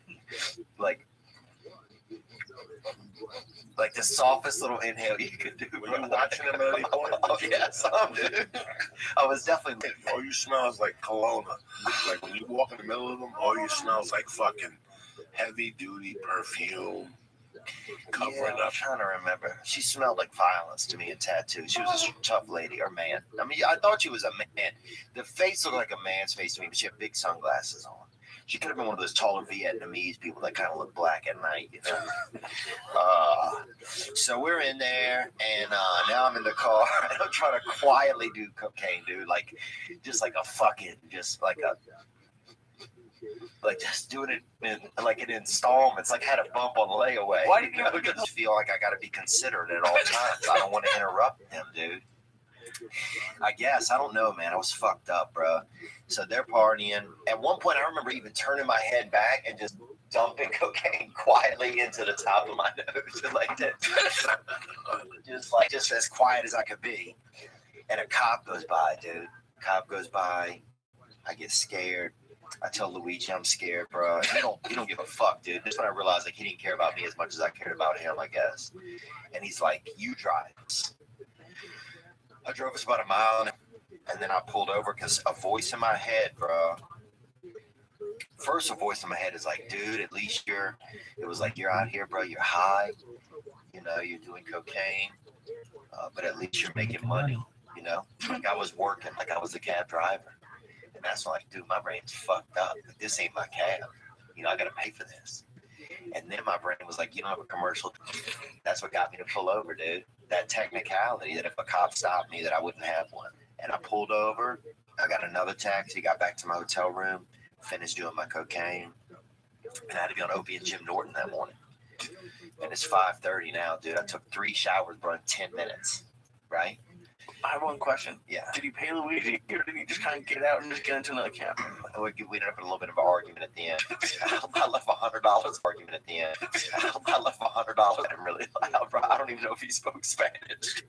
the softest little inhale you could do. Were you watching them at any point? Oh, yeah, some, dude. I was definitely. All you smell is like cologne. Like when you walk in the middle of them, all you smell is like fucking heavy duty perfume. Covering I'm up. trying to remember. She smelled like violence to me and tattoos. She was a tough lady or man. I mean, I thought she was a man. The face looked like a man's face to me, but she had big sunglasses on. She could have been one of those taller Vietnamese people that kind of look black at night, you know. So we're in there, and now I'm in the car, and I'm trying to quietly do cocaine, dude. Like, just like a fucking, just like a. Like just doing it in installments, like had a bump on layaway. Why do you just feel like I got to be considerate at all times? I don't want to interrupt him, dude. I guess I don't know, man. I was fucked up, bro. So they're partying. At one point, I remember even turning my head back and just dumping cocaine quietly into the top of my nose, like that. just as quiet as I could be. And a cop goes by, dude. Cop goes by. I get scared. I tell Luigi I'm scared, bro. He don't give a fuck, dude. This is when I realized like he didn't care about me as much as I cared about him, I guess. And he's like, "You drive." I drove us about a mile, and then I pulled over because a voice in my head, bro. First, a voice in my head is like, "Dude, at least you're." It was like, "You're out here, bro. You're high. You know, you're doing cocaine, but at least you're making money. You know, like I was working, like I was a cab driver." And that's like, dude, my brain's fucked up. Like, this ain't my cab. You know, I got to pay for this. And then my brain was like, you don't have a commercial. That's what got me to pull over, dude. That technicality that if a cop stopped me, that I wouldn't have one. And I pulled over. I got another taxi, got back to my hotel room, finished doing my cocaine. And I had to be on Opie and Jim Norton that morning. And it's 5:30 now, dude. I took 3 showers, bro, in 10 minutes, right? I have one question. Yeah. Did he pay Luigi, or did he just kind of get out and just get into another cab? We ended up in a little bit of an argument at the end. I left $100 argument at the end. I left $100 at him really loud, bro. I don't even know if he spoke Spanish.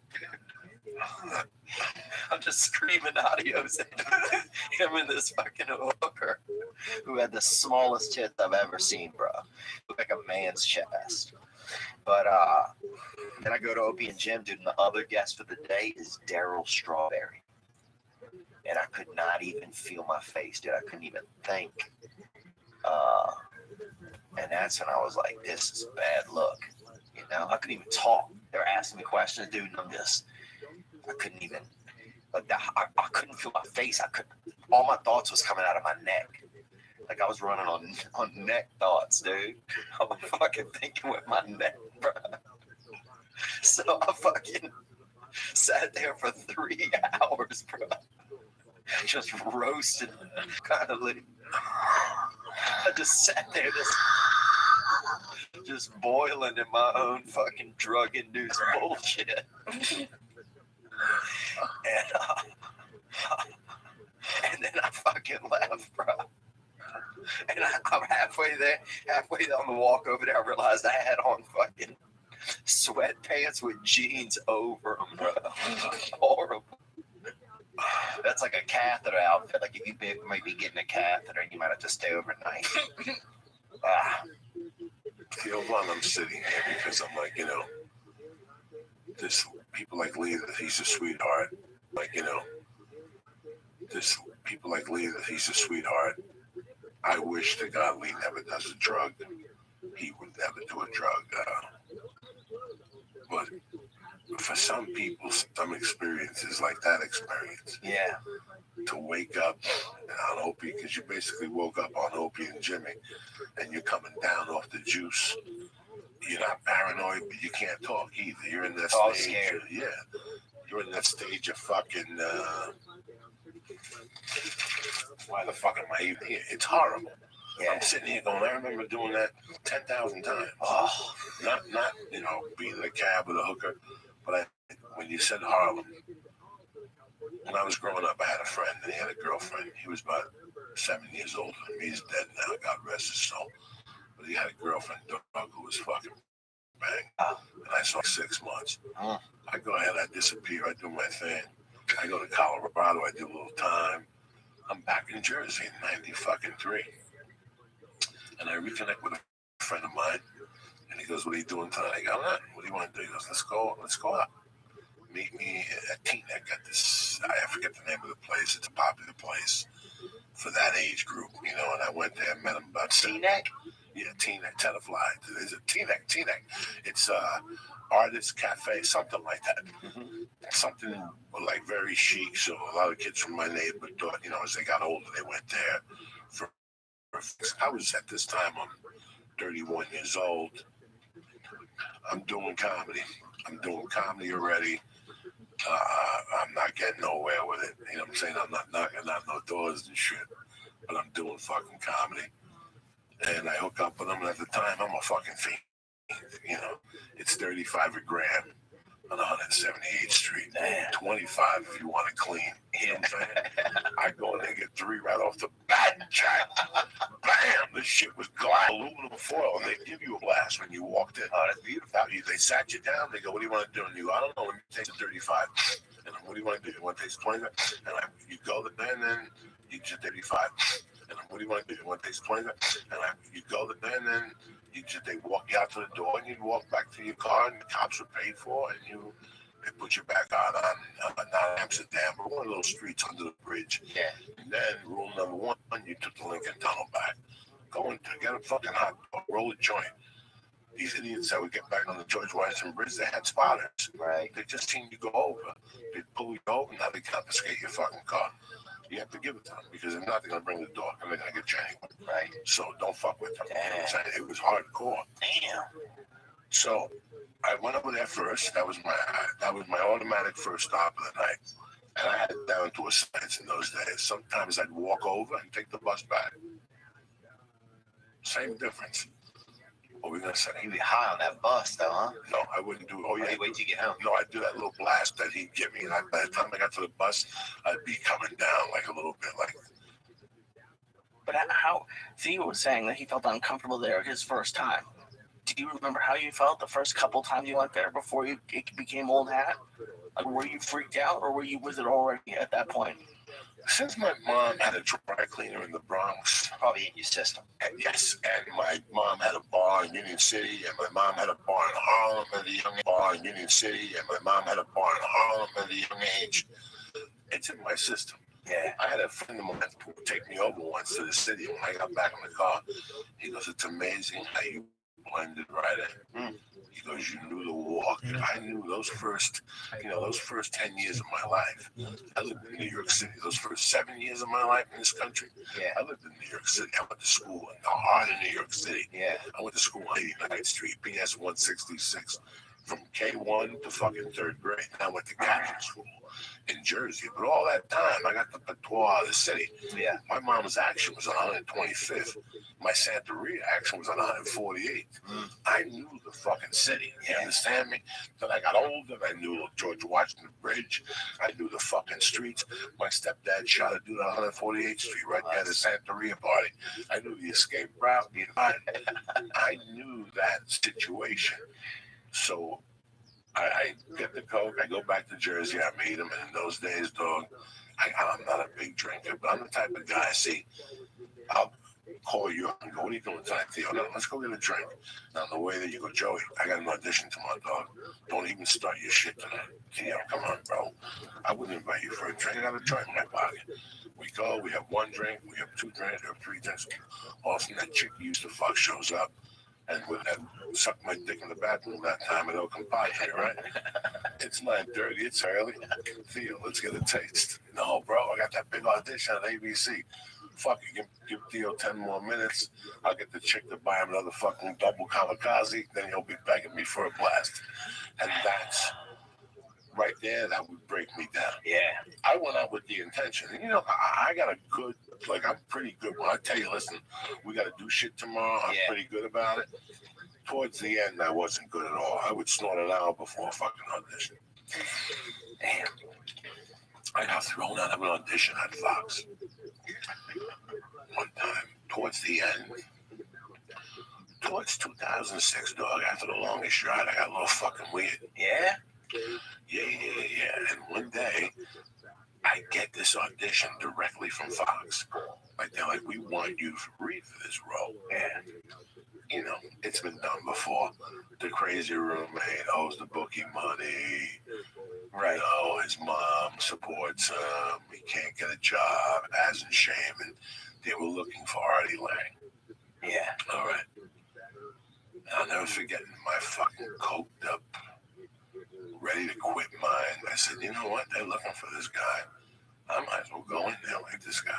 I'm just screaming adios at him and this fucking hooker who had the smallest tits I've ever seen, bro. Looked like a man's chest. But then I go to Opie and Jim, dude, and the other guest for the day is Daryl Strawberry. And I could not even feel my face, dude. I couldn't even think. And that's when I was like, this is a bad look. You know, I couldn't even talk. They were asking me questions, dude, and I couldn't even, like, I couldn't feel my face. All my thoughts was coming out of my neck. Like I was running on neck thoughts, dude. I was fucking thinking with my neck, bro. So I fucking sat there for 3 hours, bro. Just roasted, kind of like. I just sat there, just boiling in my own fucking drug-induced bullshit. And then I fucking left, bro. And I'm halfway on the walk over there. I realized I had on fucking sweatpants with jeans over them, bro. Horrible. That's like a catheter outfit. Like if you might be getting a catheter, you might have to stay overnight. Feel one I'm sitting here because I'm like, you know, this people like Lee that he's a sweetheart. Like, you know, this people like Lee that he's a sweetheart. I wish to God Lee never does a drug. He would never do a drug. But for some people, some experiences like that experience. Yeah. To wake up on Opie, because you basically woke up on Opie and Jimmy, and you're coming down off the juice. You're not paranoid, but you can't talk either. You're in that stage. Scared. Yeah. You're in that stage of fucking. Why the fuck am I even here? It's horrible. Yeah. I'm sitting here going, I remember doing that 10,000 times. Oh. Not you know, being in a cab with a hooker, but when you said Harlem, when I was growing up, I had a friend, and he had a girlfriend. He was about 7 years older than me. He's dead now, God rest his soul. But he had a girlfriend, Doug, who was fucking bang. And I saw 6 months. I go ahead, I disappear, I do my thing. I go to Colorado, I do a little time. I'm back in Jersey in 93. And I reconnect with a friend of mine, and he goes, goes, "What are you doing tonight?" I go, "What do you want to do?" He goes, let's go out. Meet me at Teaneck at this, I forget the name of the place. It's a popular place for that age group, you know, and I went there, met him about Teaneck? Yeah, Teaneck, Tenafly. Is it Teaneck? It's artist cafe, something like that. Something like very chic. So a lot of kids from my neighborhood thought, you know, as they got older, they went there. I was at this time, I'm 31 years old. I'm doing comedy. Already. I'm not getting nowhere with it. You know what I'm saying? I'm not knocking on no doors and shit, but I'm doing fucking comedy. And I hook up with them, and at the time, I'm a fucking fiend. You know, it's 35 a gram on 178th Street. 25 if you want it clean. You know what I'm saying? I go in there and get 3 right off the bat, Jack. Bam! This shit was glass, aluminum foil, and they give you a blast when you walked in. Oh, that's beautiful. They sat you down. They go, "What do you want to do?" And you go, "I don't know. Let me take a 35." And what do you want to do? You want to take 20? And you go there, and then you get 35. And what do you want to do? You want to take 20? And you go there, and then they walk you out to the door, and you walk back to your car, and the cops are paid for, and they put you back on not Amsterdam, but one of those streets under the bridge. Yeah. And then rule number 1, you took the Lincoln Tunnel back. Go in to get a fucking hot dog, roll a joint. These idiots that would get back on the George Washington Bridge, they had spotters. Right. They just seen you go over. They pull you over, now they confiscate your fucking car. You have to give it to them because if not, they're going to bring the dog and they're going to get you anyway. Right. So don't fuck with them. Damn. You know what I'm saying? It was hardcore. Damn. So I went over there first. That was my automatic first stop of the night. And I had it down to a science in those days. Sometimes I'd walk over and take the bus back. Same difference. What were we gonna say? You'd be high on that bus, though, huh? No, I wouldn't do it. Oh, yeah. Wait till you get home. No, I'd do that little blast that he'd give me. And by the time I got to the bus, I'd be coming down like a little bit like. But how? Theo was saying that he felt uncomfortable there his first time. Do you remember how you felt the first couple times you went there before it became old hat? Like, were you freaked out, or was it already at that point? Since my mom had a dry cleaner in the Bronx, Probably in your system. and yes, and my mom had a bar in Union City, and my mom had a bar in Harlem at a young bar in Union City, and my mom had a bar in Harlem at a young age. It's in my system. Yeah. I had a friend of mine who would take me over once to the city. When I got back in the car, he goes, "It's amazing how you blended right in." He goes, "You knew the walk." And I knew those first 10 years of my life. I lived in New York City. Those first 7 years of my life in this country, Yeah. I lived in New York City. I went to school in the heart of New York City. Yeah. I went to school on 89th Street, PS 166, from K1 to fucking 3rd grade. And I went to Catholic school in Jersey. But all that time, I got the patois of the city. Yeah. My mom's action was on 125th. My Santeria action was on 148th. I knew the fucking city. You understand me? Then I got older. I knew George Washington Bridge. I knew the fucking streets. My stepdad shot a dude on 148th Street right there at the Santeria party. I knew the escape route. I knew that situation. So I get the coke. I go back to Jersey. I meet him. And in those days, dog, I'm not a big drinker, but I'm the type of guy. See, I'll call you up and go, "What are you doing tonight, Theo?" "No, let's go get a drink." Now, the way that you go, "Joey, I got an audition tomorrow, dog. Don't even start your shit tonight." "Theo, come on, bro. I wouldn't invite you for a drink. I got a joint in my pocket." We go, we have 1 drink, we have 2 drinks, we have 3 drinks. All of a sudden, that chick you used to fuck shows up. And with that, suck my dick in the bathroom that time at El Compadre, right? It's 9:30, it's early. Theo, let's get a taste. "No, bro, I got that big audition on ABC. Fuck it, give Theo 10 more minutes. I'll get the chick to buy him another fucking double kamikaze, then he'll be begging me for a blast." And that's right there, that would break me down. Yeah. I went out with the intention. And, I got a good, I'm pretty good. When I tell you, listen, we got to do shit tomorrow, I'm pretty good about it. Towards the end, I wasn't good at all. I would snort an hour before a fucking audition. Damn. I got thrown out of an audition at Fox. One time, towards the end, towards 2006, dog, after the longest shot, I got a little fucking weird. Yeah? Yeah. And one day, I get this audition directly from Fox. Like, they're like, "We want you to read for this role." And, you know, it's been done before. The crazy roommate owes the bookie money. Right. You know, his mom supports him. He can't get a job, hasn't shaven. They were looking for Artie Lang. Yeah. All right. I'll never forget my fucking coked up, ready to quit mind. I said, you know what? They're looking for this guy. I might as well go in there like this guy.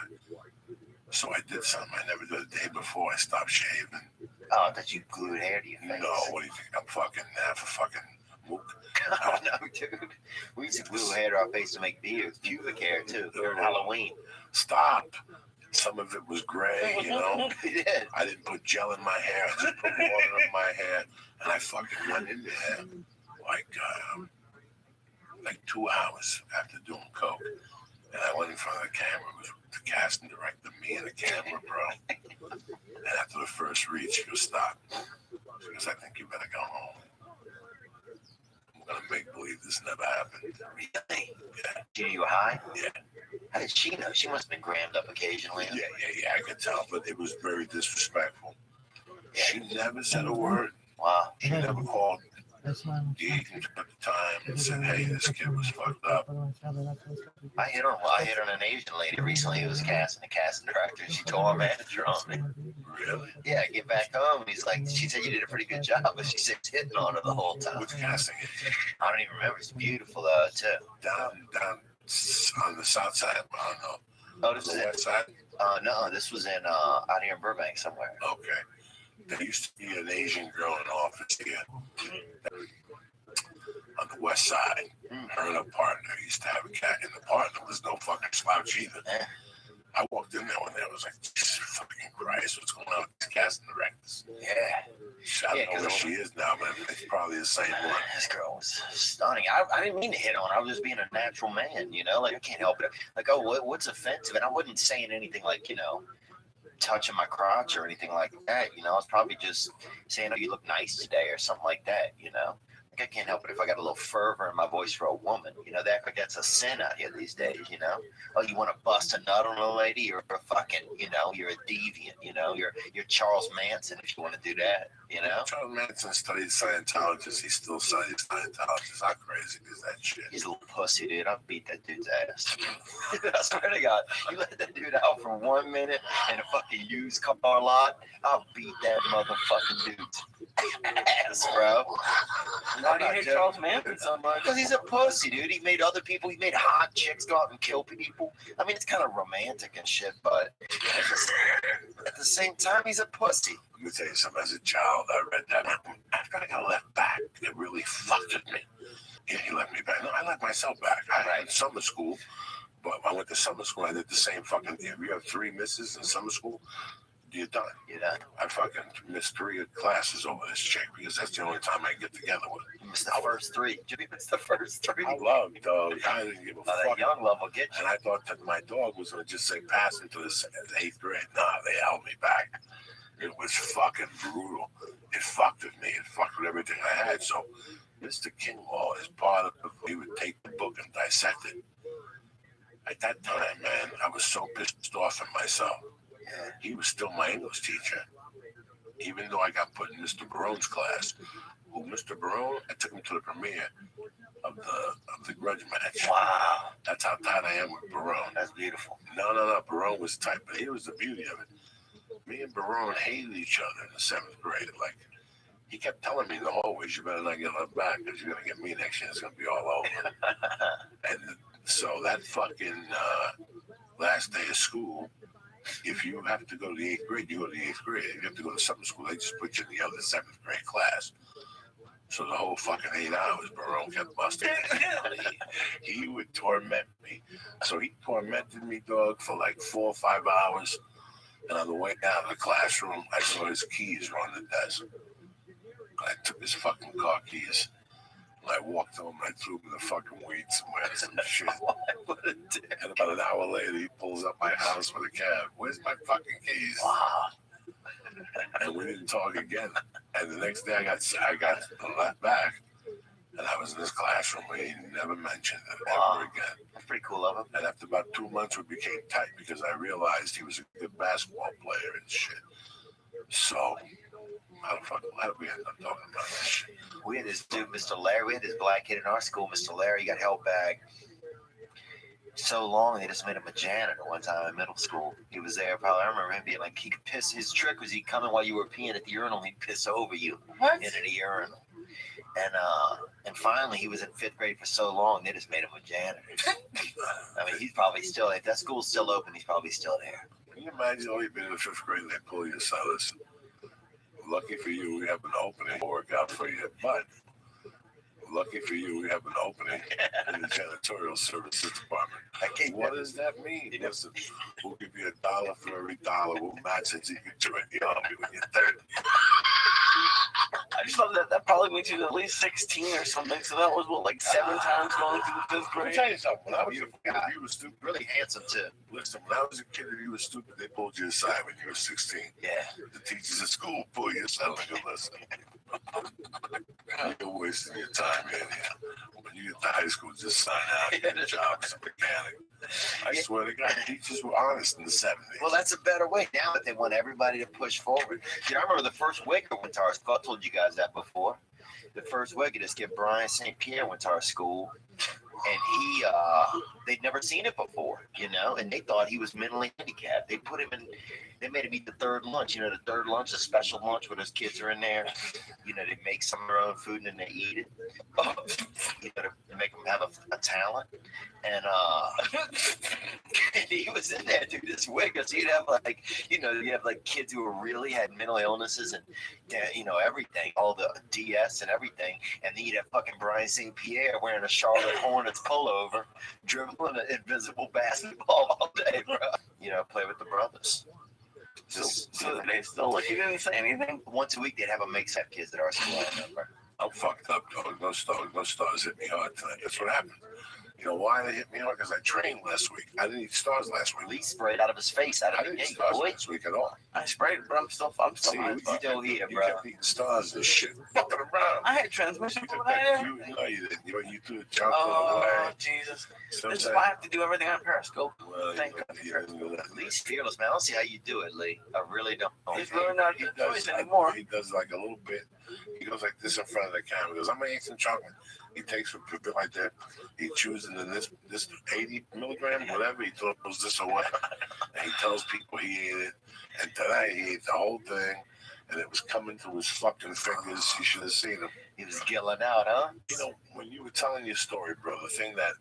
So I did something I never did the day before. I stopped shaving. Oh, that you glued hair to your face? No, what do you think? I'm fucking half a fucking mook. Oh, no, dude. We used to glue hair to our face to make beards. Pubic hair, too. During Halloween. Stop. Some of it was gray, you know. Yeah. I didn't put gel in my hair. I just put water in my hair. And I fucking went in there like 2 hours after doing coke. And I went in front of the camera. It was the casting director, me and the camera, bro. And after the first read, she goes, stop. She goes, I think you better go home. I'm going to make believe this never happened. Really? Yeah. She knew you were high? Yeah. How did she know? She must have been grammed up occasionally. Yeah, I could tell, but it was very disrespectful. She never said a word. Wow. She never called the agent at the time and said, hey, this kid was fucked up. I hit on an Asian lady recently who was casting a casting director. She told our manager on me. Really? Yeah, I get back home. He's like, she said you did a pretty good job, but she said hitting on her the whole time. What's casting it? I don't even remember. It's beautiful, too. Down on the south side. I don't know. Oh, this The is west side? no, this was in out here in Burbank somewhere. Okay. There used to be an Asian girl in the office here on the west side. Her and her partner used to have a cat, and the partner was no fucking slouch either. Yeah. I walked in there one day. I was like, Jesus fucking Christ, what's going on with these casting directors? Yeah. I don't know where she is now, but it's probably the same one. This girl was stunning. I didn't mean to hit on her. I was just being a natural man, you know? Like, I can't help it. Like, oh, what's offensive? And I wasn't saying anything like, you know, touching my crotch or anything like that, you know? I was probably just saying, oh, you look nice today or something like that, you know? Like, I can't help it if I got a little fervor in my voice for a woman. You know, that that's a sin out here these days, you know? Oh, you want to bust a nut on a lady? You're a fucking, you know, you're a deviant, you know? You're Charles Manson if you want to do that, you know? Charles Manson studied Scientologists. He still studies Scientologists. How crazy is that shit? He's a little pussy, dude. I'll beat that dude's ass. I swear to God, you let that dude out for 1 minute in a fucking used car lot, I'll beat that motherfucking dude's ass, bro. Why do you hate Charles Manson so much? Because he's a pussy, dude. He made hot chicks go out and kill people. I mean, it's kind of romantic and shit, but at the same time, he's a pussy. Let me tell you something. As a child, I read that. After I got left back, it really fucked with me. Yeah, he left me back. No, I left myself back. I had summer school, but I went to summer school. I did the same fucking thing. If you have 3 misses in summer school, you're done. You're done. I fucking missed 3 classes over this chick because that's the only time I get together with her. You missed the first 3. Jimmy missed the first 3. I love dog. I didn't give a That fuck. young love will get you. And I thought that my dog was going to just say pass into the 8th grade. Nah, they held me back. It was fucking brutal. It fucked with me. It fucked with everything I had. So Mr. Kingwall is part of the book. He would take the book and dissect it. At that time, man, I was so pissed off at myself. He was still my English teacher. Even though I got put in Mr. Barone's class. Who Mr. Barone, I took him to the premiere of the Grudge match. Wow. That's how tight I am with Barone. That's beautiful. No. Barone was tight, but here was the beauty of it. Me and Barone hated each other in the 7th grade. Like, he kept telling me the hallways, you better not get left back because you're going to get me next year. It's going to be all over. And so that fucking last day of school, if you have to go to the 8th grade, you go to the 8th grade. If you have to go to summer school, they just put you in the other 7th grade class. So the whole fucking 8 hours, Barone kept busting. He would torment me. So he tormented me, dog, for like 4 or 5 hours. And on the way down to the classroom, I saw his keys were on the desk. I took his fucking car keys. And I walked home and I threw him in the fucking weed somewhere and some shit. And about an hour later, he pulls up my house with a cab. Where's my fucking keys? Wow. And we didn't talk again. And the next day, I got left back. And I was in his classroom where he never mentioned it ever again. That's pretty cool of him. And after about 2 months, we became tight because I realized he was a good basketball player and shit. So How the fuck why did we end up talking about this shit? We had this dude, Mr. Larry. We had this black kid in our school, Mr. Larry. He got held back so long they just made him a janitor one time in middle school. He was there probably. I remember him being like, he could piss. His trick was he'd come in while you were peeing at the urinal, he'd piss over you into the urinal. And finally he was in 5th grade for so long they just made him a janitor. I mean, he's probably still, if that school's still open, he's probably still there. Can you imagine all you've been in the 5th grade and they pull you aside? Listen, lucky for you, we have an opening to work out for you, but lucky for you, we have an opening in the janitorial services department. What does that mean? Listen, we'll give you $1 for every $1. We'll match it so you can join the army when you're 30. I just thought that probably means you at least 16 or something. So that was what, like 7 times going through the 5th Let me grade. tell you something. When I was a kid, if you were stupid, Really handsome too. listen, when I was a kid, if you were stupid, they pulled you aside when you were 16. Yeah. The teachers at school pull you aside and go, listen, you're wasting your time in here. When you get to high school, just sign out and get a job as a mechanic. I swear to God, teachers were honest in the 70s. Well, that's a better way now that they want everybody to push forward. You know, I remember the first week I went to our school. I told you guys that before. The first week, this kid Brian St. Pierre went to our school, and they'd never seen it before, you know, and they thought he was mentally handicapped. They put him in, they made him eat the third lunch. You know, the third lunch, a special lunch where those kids are in there. You know, they make some of their own food and then they eat it. You know, to make them have a talent. And he was in there, dude, this week. So you'd have like, you know, you have like kids who really had mental illnesses and, you know, everything, all the DS and everything. And then you'd have fucking Brian St. Pierre wearing a Charlotte Hornets pullover, dribbling an invisible basketball all day, bro. You know, play with the brothers. So they still, like, you didn't say anything? Once a week, they'd have a mix-up kids at our school. I remember. I'm fucked up, dog. No stars hit me hard tonight. That's what happened. You know why they hit me hard? Because I trained last week. I didn't eat stars last week. Lee sprayed out of his face out I of the didn't eat gate, stars boy. last week at all. I sprayed it, but I'm still See, fine. you Still here, you bro. kept eating stars and shit. Fucking around. I had transmission You over took that there. no, you didn't. You threw the chocolate Oh, away. Jesus. This is Sometimes, why I have to do everything on Periscope. well, Thank you God. didn't do that. Lee's fearless, man. I don't see how you do it, Lee. I really don't. It's really not He the does, choice anymore. he does like a little bit. He goes like this in front of the camera. He goes, I'm gonna eat some chocolate. He takes a bit like that. He chews into this 80 milligram, whatever. He throws this away. And he tells people he ate it. And tonight he ate the whole thing. And it was coming to his fucking fingers. You should have seen him. He was gilling out, huh? You know, when you were telling your story, bro, the thing that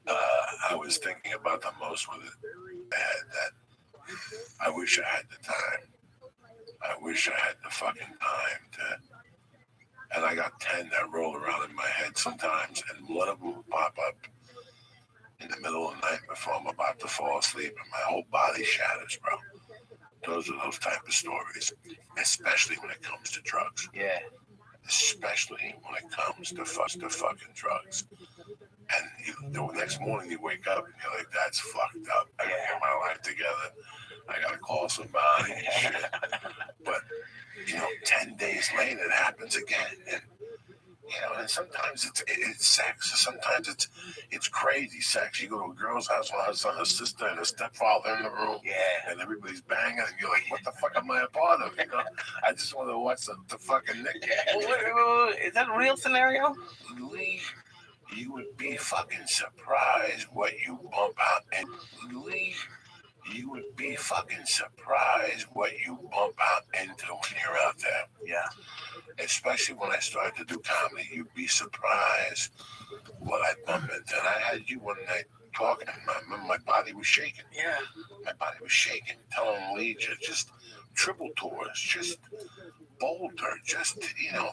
I was thinking about the most with it, that I wish I had the time. I wish I had the fucking time to. And I got 10 that roll around in my head sometimes, and one of them will pop up in the middle of the night before I'm about to fall asleep, and my whole body shatters, bro. Those are those type of stories, especially when it comes to drugs. Yeah. Especially when it comes to fucking drugs. And the next morning you wake up and you're like, that's fucked up. I gotta get my life together. I gotta call somebody and shit. But, you know, 10 days later it happens again. And, you know, and sometimes it's sex. Sometimes it's crazy sex. You go to a girl's house with her son, her sister, and her stepfather in the room. Yeah. And everybody's banging, and you're like, what the fuck am I a part of? You know, I just want to watch the fucking Nick. Wait, is that a real scenario? Lee, you would be fucking surprised what you bump out. And Lee, you would be fucking surprised what you bump out into when you're out there. Yeah. Especially when I started to do comedy, you'd be surprised what I bump into. And I had you one night talking, my body was shaking. Yeah. My body was shaking, telling Lee just triple tours, just bolder, just, you know.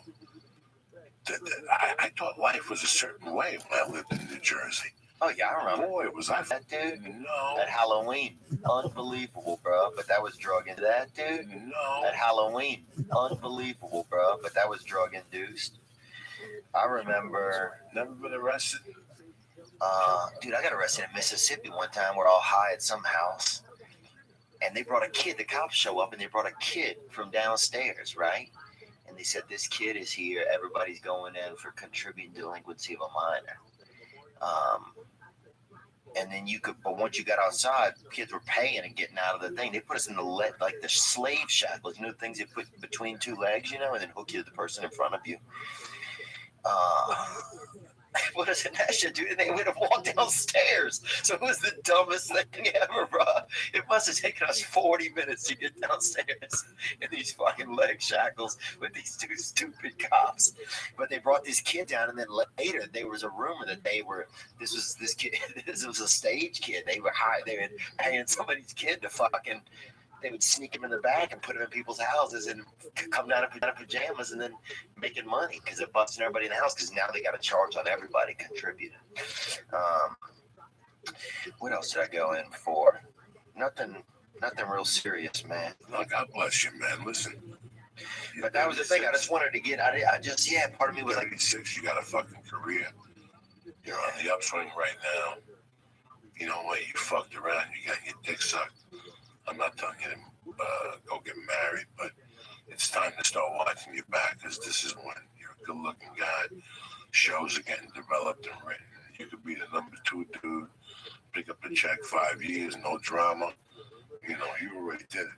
I thought life was a certain way when I lived in New Jersey. Oh, yeah, I remember. Boy, was I That dude, no, at Halloween, unbelievable, bro. But that was drug induced. That dude, no. at Halloween, unbelievable, bro. But that was drug induced. I remember, Never been arrested. dude, I got arrested in Mississippi one time. We're all high at some house. And they brought a kid. The cops show up and they brought a kid from downstairs, right? And they said, this kid is here. Everybody's going in for contributing delinquency of a minor. And then you could, but once you got outside, kids were paying and getting out of the thing. They put us in like the slave shackles, you know, things they put between two legs, you know, and then hook you to the person in front of you. What is it, that shit, dude? And they would have walked downstairs. So it was the dumbest thing ever, bro. It must have taken us 40 minutes to get downstairs in these fucking leg shackles with these two stupid cops. But they brought this kid down, and then later there was a rumor that this was a stage kid. They were paying somebody's kid to fucking. They would sneak him in the back and put him in people's houses and come down in pajamas and then making money because they're busting everybody in the house because now they got to charge on everybody contributing. What else did I go in for? Nothing real serious, man. No, God bless you, man. Listen. But that was the thing. I just wanted to get. Part of me was like, 36. You got a fucking career. You're on the upswing right now. You know what? You fucked around. You got your dick sucked. I'm not telling you to go get married, but it's time to start watching your back because this is when you're a good-looking guy. Shows are getting developed and written. You could be the number 2 dude, pick up a check, 5 years, no drama. You know, you already did it.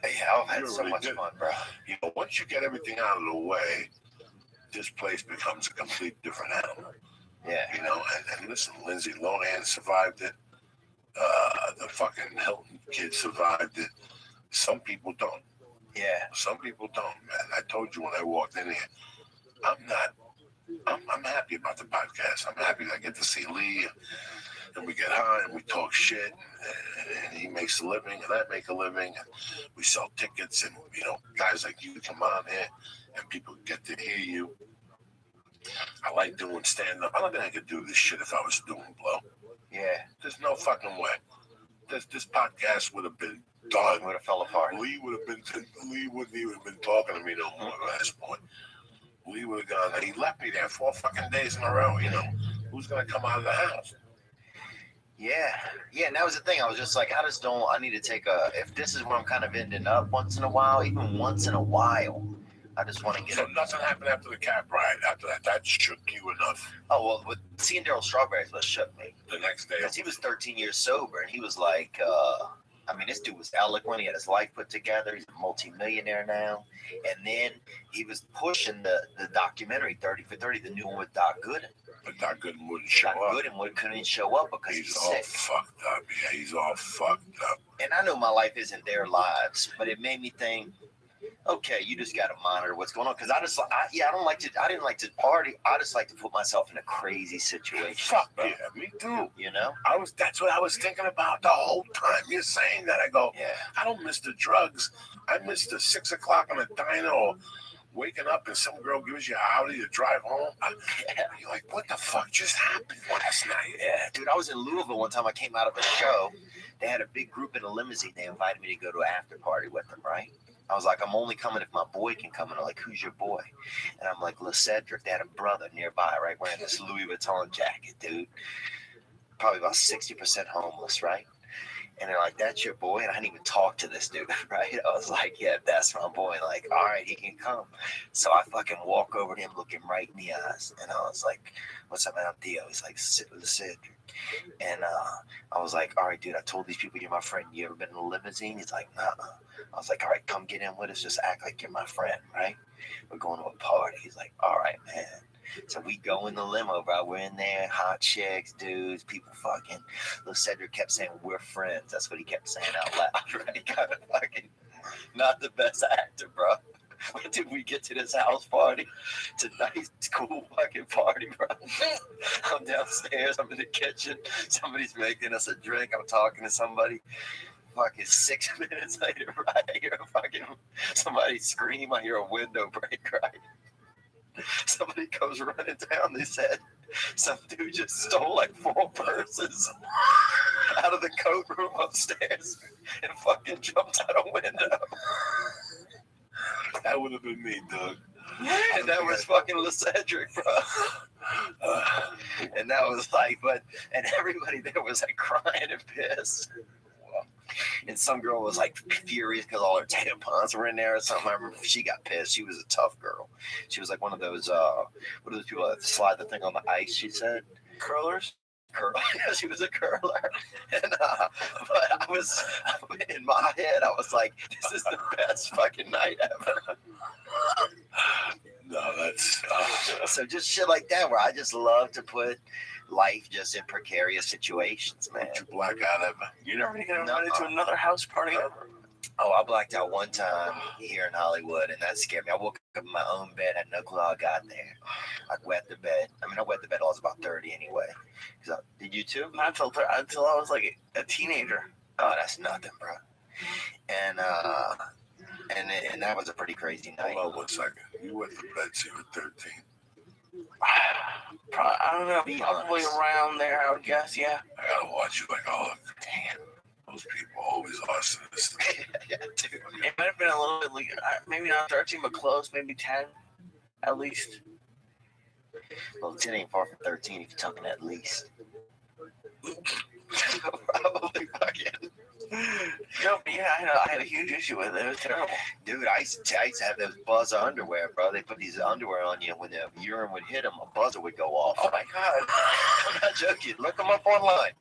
hey, I've had so much fun, bro. You know, once you get everything out of the way, this place becomes a complete different animal. Yeah. You know, and listen, Lindsay Lohan survived it. The fucking Hilton kid survived it. Some people don't. Yeah. Some people don't, man. I told you when I walked in here, I'm happy about the podcast. I'm happy that I get to see Lee and we get high and we talk shit and he makes a living and I make a living and we sell tickets and, you know, guys like you come on here and people get to hear you. I like doing stand-up. I don't think I could do this shit if I was doing blow. Yeah. There's no fucking way. This podcast would have been done. Would have fell apart. Lee wouldn't even have been talking to me no more at this point. Lee would have gone. He left me there 4 fucking days in a row. You know, who's gonna come out of the house? Yeah. And that was the thing. I was just like, I need to take if this is where I'm kind of ending up once in a while, even once in a while, I just want to get So nothing happened after the cab ride. After that shook you enough. Oh, well, with seeing Daryl Strawberry's what shook me. The next day. Because he was 13 years sober, and he was like, this dude was eloquent. He had his life put together. He's a multi-millionaire now. And then he was pushing the documentary 30 for 30, the new one with Doc Gooden. But Doc Gooden wouldn't show up. Doc Gooden couldn't show up because he's all sick. fucked up. Yeah, he's all fucked up. And I know my life isn't their lives, but it made me think, okay, you just got to monitor what's going on. Because I didn't like to party. I just like to put myself in a crazy situation. Fuck yeah, me too. You know? That's what I was thinking about the whole time. You're saying that. I go, yeah. I don't miss the drugs. I miss the 6 o'clock on the diner or waking up and some girl gives you an Audi to drive home. You're like, what the fuck just happened last night? Yeah, dude, I was in Louisville one time. I came out of a show. They had a big group in a limousine. They invited me to go to an after party with them, right? I was like, I'm only coming if my boy can come. And they're like, who's your boy? And I'm like, LeCedric. They had a brother nearby, right, wearing this Louis Vuitton jacket, dude. Probably about 60% homeless, right? And they're like, that's your boy? And I didn't even talk to this dude, right? I was like, yeah, that's my boy. Like, all right, he can come. So I fucking walk over to him, look him right in the eyes. And I was like, what's up, man? I'm Theo. He's like, LeCedric. And I was like, all right, dude, I told these people you're my friend. You ever been in a limousine? He's like, nah. I was like, all right, come get in with us. Just act like you're my friend, right? We're going to a party. He's like, all right, man. So we go in the limo, bro. We're in there, hot chicks, dudes, people fucking. LeCedric kept saying, we're friends. That's what he kept saying out loud, right? Kind of fucking not the best actor, bro. When did we get to this house party? It's a nice, cool fucking party, bro. I'm downstairs. I'm in the kitchen. Somebody's making us a drink. I'm talking to somebody. Fucking 6 minutes later, right? I hear fucking somebody scream. I hear a window break, right? Somebody comes running down. They said some dude just stole like 4 purses out of the coat room upstairs and fucking jumped out a window. That would have been me, Doug. And that was fucking LeCedric, bro. And that was like, and everybody there was like crying and pissed. And some girl was like furious because all her tampons were in there or something. I remember she got pissed. She was a tough girl. She was like one of those, what are those people that slide the thing on the ice, she said? Curlers? curl. She was a curler, and but I was in my head. I was like, "This is the best fucking night ever." No, that's So just shit like that, where I just love to put life just in precarious situations, man. you black out ever. You're never gonna get invited to another house party ever. Oh, I blacked out one time here in Hollywood, and that scared me. I woke up in my own bed, had no clue how I got there. I wet the bed. I mean, I wet the bed. I was about 30 anyway. Did you too? Not until I was like a teenager. Oh, that's nothing, bro. And that was a pretty crazy night. Hold on 1 second. You went to bed till you were 13. I don't know, Be probably honest. around there, I would guess. Yeah. I gotta watch you like, oh, damn. Those people always arsonists. Yeah, dude. It might have been a little bit like maybe not 13, but close, maybe 10, at least. Well, 10 ain't far from 13 if you're talking at least. Probably fucking. No, but yeah, I had a huge issue with it. It was terrible. Dude, I used to have those buzzer underwear, bro. They put these underwear on you. When the urine would hit them, a buzzer would go off. Oh my god. I'm not joking. Look them up online.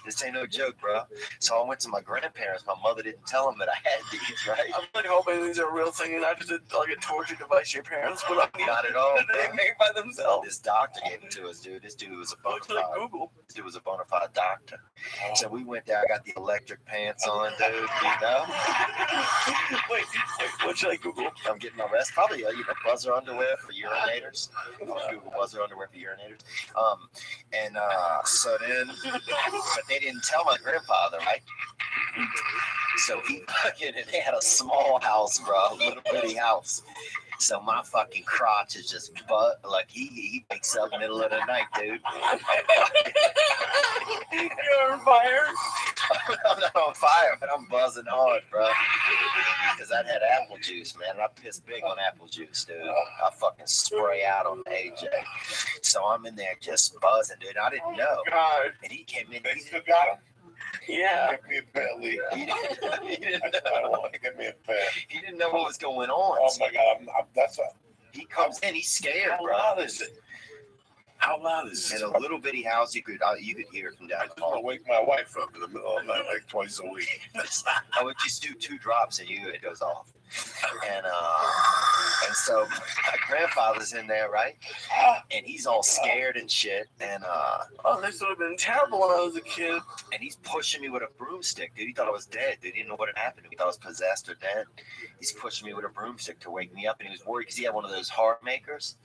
This ain't no joke, bro. So I went to my grandparents. My mother didn't tell them that I had these, right? I'm really hoping these are a real thing and not just like a torture device to your parents, but I mean, Not at all, they bro. made by themselves. This doctor gave it to us, dude. This dude was a bona Looks like fide. Google. This dude was a bona fide doctor. So we went there. I got the electric pants on, dude. You know, wait, what should I Google? I'm getting my rest. Probably buzzer underwear for urinators. Google buzzer underwear for urinators. So then, but they didn't tell my grandfather, right? So he fucking, and they had a small house, bro, a little bitty house. So my fucking crotch is just like he wakes up middle of the night, dude. You're on fire. I'm not on fire, but I'm buzzing hard, bro. Because I had apple juice, man. And I pissed big on apple juice, dude. I fucking spray out on the AJ. So I'm in there just buzzing, dude. I didn't know. God. And he came in. They still got him. Yeah. Get me a pair, Lee. He didn't I know. want to get me a pair. He didn't know what was going on. Oh my God, that's a. He comes in, he's scared, How bro. loud is it? How loud is In it? a little bitty house, you could hear it from I down just the want hall. to wake my wife up in the middle of the night like twice a week. I would just do 2 drops and it goes off. And so my grandfather's in there, right? And he's all scared and shit. And Oh, this would have been terrible when I was a kid. and he's pushing me with a broomstick, dude. He thought I was dead, dude. He didn't know what had happened to me. He thought I was possessed or dead. He's pushing me with a broomstick to wake me up, and he was worried because he had one of those heart makers,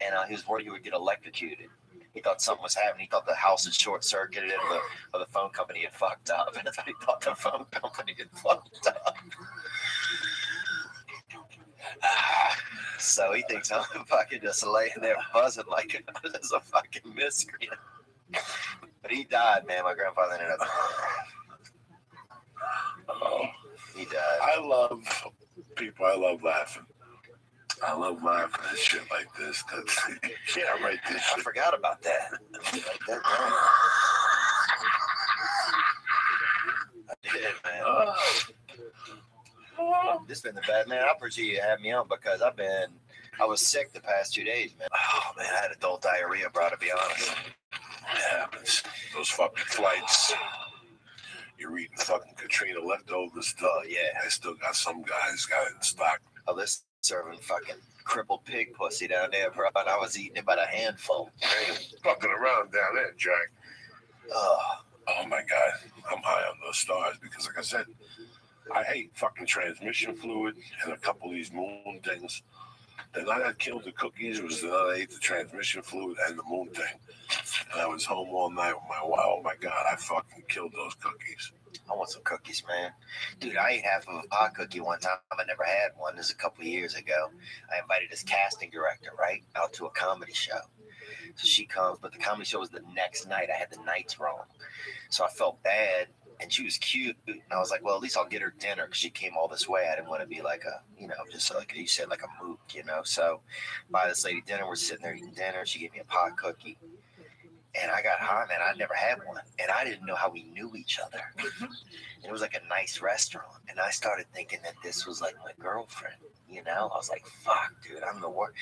and he was worried he would get electrocuted. He thought something was happening. He thought the house had short circuited or the phone company had fucked up. And he thought the phone company had fucked up. So he thinks I'm fucking just laying there buzzing like it's a fucking miscreant. But he died, man. My grandfather ended up. Oh, He died. I love people. I love laughing. I love laughing at shit like this. That's, yeah, right. This I shit. forgot about that. Write that down. I did, man. This has been the bad, man. I appreciate you having me on because I was sick the past 2 days, man. Oh, man, I had adult diarrhea, bro, to be honest. It happens. Those fucking flights. You're eating fucking Katrina leftovers stuff. Oh, yeah. I still got some guys got it in stock. Oh, this serving fucking crippled pig pussy down there, bro, and I was eating it by the handful. Fucking around down there, Jack. Oh, Oh my God, I'm high on those stars because, like I said, I hate fucking transmission fluid and a couple of these moon things. The night I killed the cookies was the night I ate the transmission fluid and the moon thing. And I was home all night with my wife. Oh my God, I fucking killed those cookies. I want some cookies, man. Dude, I ate half of a pot cookie one time. I never had one. This is a couple of years ago. I invited this casting director, right, out to a comedy show. So she comes, but the comedy show was the next night. I had the nights wrong. So I felt bad, and she was cute. And I was like, well, at least I'll get her dinner because she came all this way. I didn't want to be like a, just like you said, like a mook, So buy this lady dinner. We're sitting there eating dinner. She gave me a pot cookie. And I got high, man. I never had one. And I didn't know how we knew each other. And it was like a nice restaurant. And I started thinking that this was like my girlfriend, I was like, fuck, dude, I'm the worst.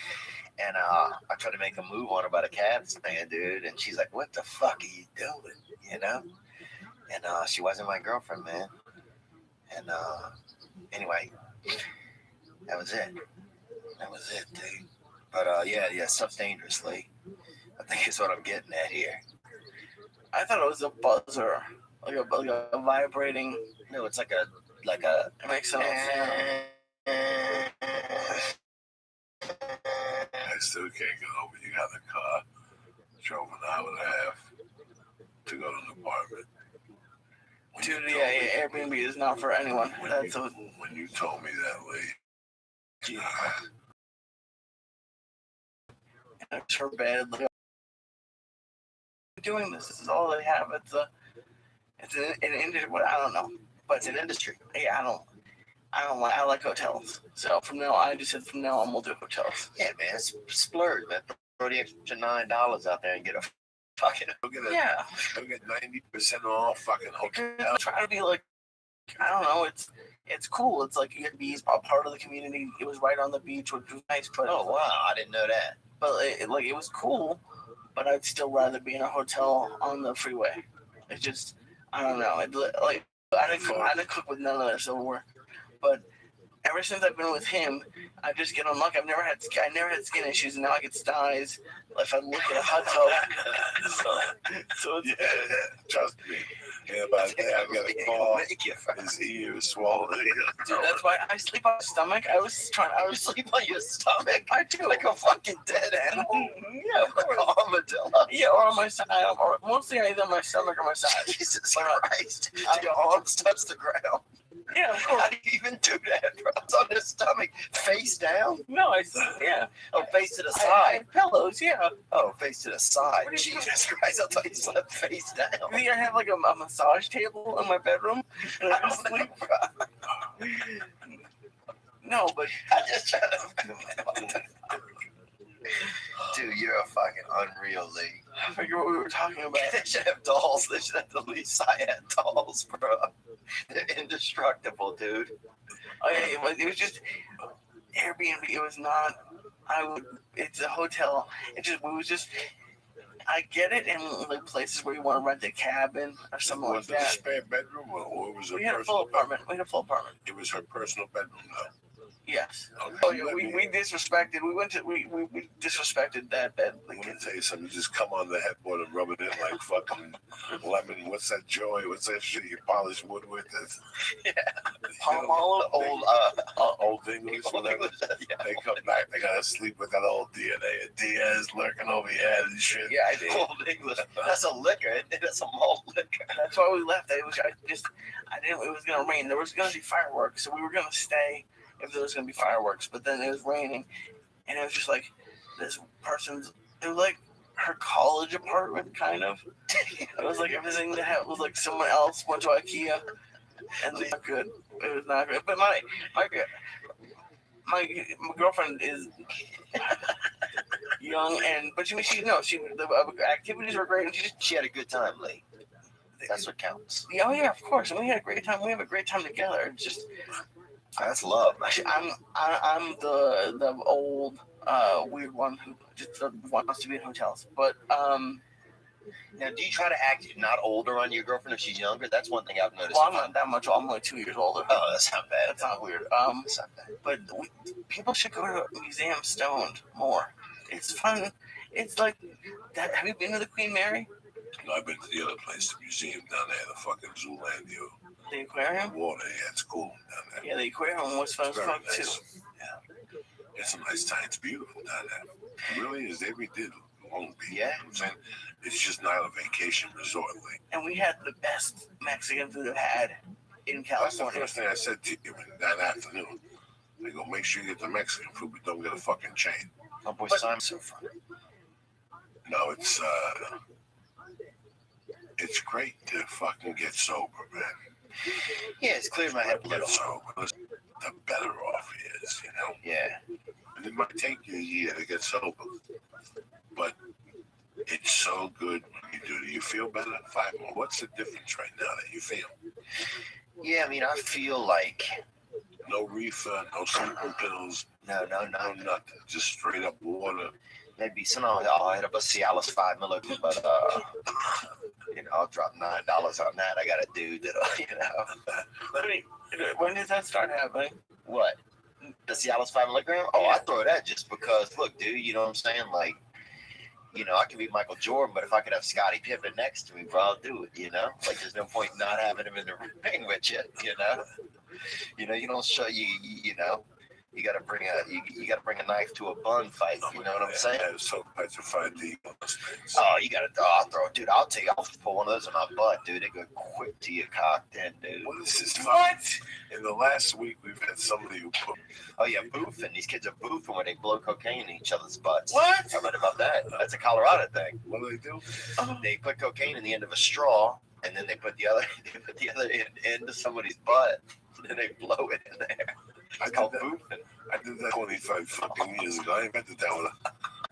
And I tried to make a move on her by the cab stand, dude. And she's like, "What the fuck are you doing?" You know? And she wasn't my girlfriend, man. And anyway, that was it. That was it, dude. But yeah, stuff's dangerously. I think it's what I'm getting at here. I thought it was a buzzer, like a vibrating. No, it's like a It makes a sound. I still can't get over. You got the car, drove an hour and a half to go to an apartment. Dude, yeah, Airbnb is not for anyone. When you told me that, Lee, it's her bed. Like, doing this. This is all they have. It's an industry. I don't know, but it's an industry. Yeah, I like hotels. So from now, I just said from now on we'll do hotels. Yeah, man, it's splurge, man. Throw the extra $9 out there and get a fucking. Yeah. They'll get 90% off fucking hotel. Try to be like, I don't know. It's cool. It's like you get to be a part of the community. It was right on the beach, which was nice. But oh wow, I didn't know that. But it was cool. But I'd still rather be in a hotel on the freeway. It's just I don't know. I didn't cook with none of that silverware. But ever since I've been with him, I just get unlucky. I never had skin issues, and now I get styes if I look at a hot tub. so yeah, trust me. Yeah, by the I got a call. His ear is swollen. Dude, that's why I sleep on my stomach. I was sleep on your stomach. I do, like a fucking dead animal. Yeah, of course. Armadillo. Yeah, or on my side, or mostly either on my stomach or my side. Jesus Christ! Do your arms touch the ground? Yeah, of course. How do you even do that, bro? It's on the stomach, face down. No, yeah. Oh, face to the side. I had pillows, yeah. Oh, face to the side. Jesus Christ! I thought you slept face down. I have like a massage table in my bedroom, and I just sleep. No, but I just try to. Dude, you're a fucking unreal league. I forget what we were talking about. They should have dolls. They should have the least I-had dolls, bro. They're indestructible, dude. Oh, yeah, it was just Airbnb. It was not. It's a hotel. It was just. I get it in like places where you want to rent a cabin or something like that. Was it a spare bedroom or was it We had a full apartment. We had a full apartment. It was her personal bedroom, though. Yes. Okay. Oh yeah, we disrespected. We disrespected that bed. Let me tell you something. You just come on the headboard and rub it in like fucking lemon. What's that joy? What's that shit you polish wood with? Yeah. Palm olive. Old English. Whatever. Yeah. They come back. They gotta sleep with that old DNA. Diaz lurking over your head and shit. Yeah, I did. Old English. That's a liquor. That's a malt liquor. That's why we left. I didn't. It was gonna rain. There was gonna be fireworks, so we were gonna stay. If there was going to be fireworks, but then it was raining, and it was just like this person's, it was like her college apartment, kind of. It was like everything that had, was like someone else went to IKEA, and it was not good. It was not good. But my girlfriend is young, but the activities were great, and she had a good time, Lee. That's what counts. Yeah, oh yeah, of course, and we had a great time. We have a great time together. It's just. That's love. I'm the old weird one who just wants to be in hotels. But now, do you try to act not older on your girlfriend if she's younger? That's one thing I've noticed. Well, I'm not that much. I'm like 2 years older. Oh, that's not bad. That's not weird. That's not bad. But people should go to a museum stoned more. It's fun. It's like that. Have you been to the Queen Mary? No, I've been to the other place, the museum down there, the fucking Zooland, The aquarium? Water, yeah, it's cool down there. Yeah, the aquarium was fun Very nice. too. Yeah. It's a nice time. It's beautiful down there. It really is. They redid Long Beach. Yeah. You know what I'm saying? It's just not a vacation resort. Like. And we had the best Mexican food I've had in California. That's the first thing I said to you that afternoon. They go, make sure you get the Mexican food, but don't get a fucking chain. My boy Simon's so fun. No, it's great to fucking get sober, man. Yeah, it's cleared my head a little. Sober, the better off he is, Yeah. And it might take you a year to get sober, but it's so good when you do. Do you feel better? 5 more. What's the difference right now that you feel? Yeah, I mean, I feel like no reefer, no sleeping pills, No, nothing. Just straight up water. maybe sometimes I'll hit up a Cialis 5 milligram, but I'll drop $9 on that. I got a dude that When did that start happening? what? The Cialis 5 milligram? Oh, I throw that just because, look, dude, you know what I'm saying? Like, I can be Michael Jordan, but if I could have Scottie Pippen next to me, bro, I'll do it, Like, there's no point in not having him in the ring with you, You don't show you gotta bring a knife to a bun fight. You know what I'm saying? I was so petrified to eat those things. Oh, I'll throw it, dude. I'll put one of those in my butt, dude. They go quick to your cock, then, dude. What is this? What? In the last week, we've had somebody who put. Oh yeah, boofing. These kids are boofing when they blow cocaine in each other's butts. What? I read about that. That's a Colorado thing. What do they do? They put cocaine in the end of a straw, and then they put the other end into somebody's butt, and then they blow it in there. It's called boofing. I did that 25 fucking years ago. I invented that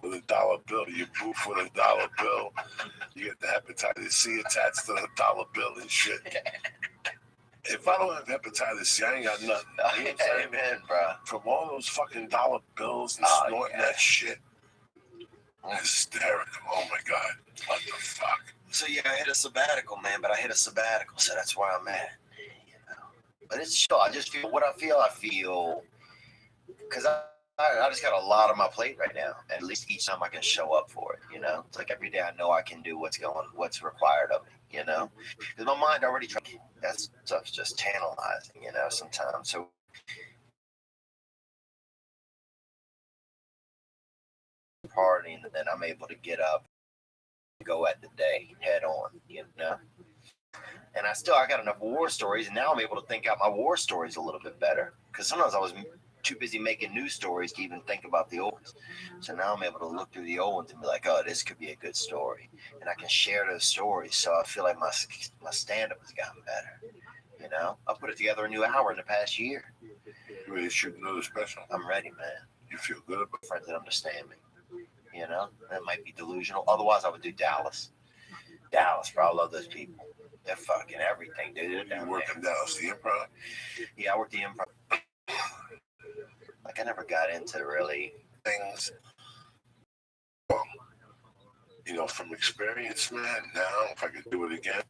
with a dollar bill. You boof with a dollar bill. You get the hepatitis C attached to the dollar bill and shit. If I don't have hepatitis C, I ain't got nothing. You know what I'm saying? Amen, bro. From all those fucking dollar bills and snorting that shit. Hysterical. Oh my God. What the fuck? So yeah, I hit a sabbatical, man, but I hit a sabbatical, so that's where I'm at. But it's chill. I just feel what I feel, because I just got a lot on my plate right now. And at least each time I can show up for it, It's like every day I know I can do what's required of me, Because my mind already that stuff's just tantalizing, sometimes. So partying, and then I'm able to get up, go at the day head on, And I got enough war stories, and now I'm able to think out my war stories a little bit better. Because sometimes I was too busy making new stories to even think about the old ones. So now I'm able to look through the old ones and be like, oh, this could be a good story. And I can share those stories. So I feel like my stand-up has gotten better. I put it together a new hour in the past year. You ready to shoot another special? I'm ready, man. You feel good about friends that understand me. That might be delusional. Otherwise, I would do Dallas. Bro, I love those people. They're fucking everything, dude. You work in Dallas, the Improv? Yeah, I work the Improv. Like, I never got into really things. From experience, man, now, if I could do it again,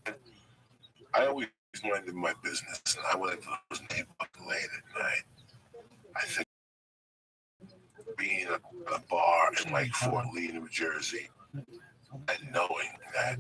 I always minded my business, and I went into those neighborhoods late at night. I think being a bar in like Fort Lee, New Jersey, and knowing that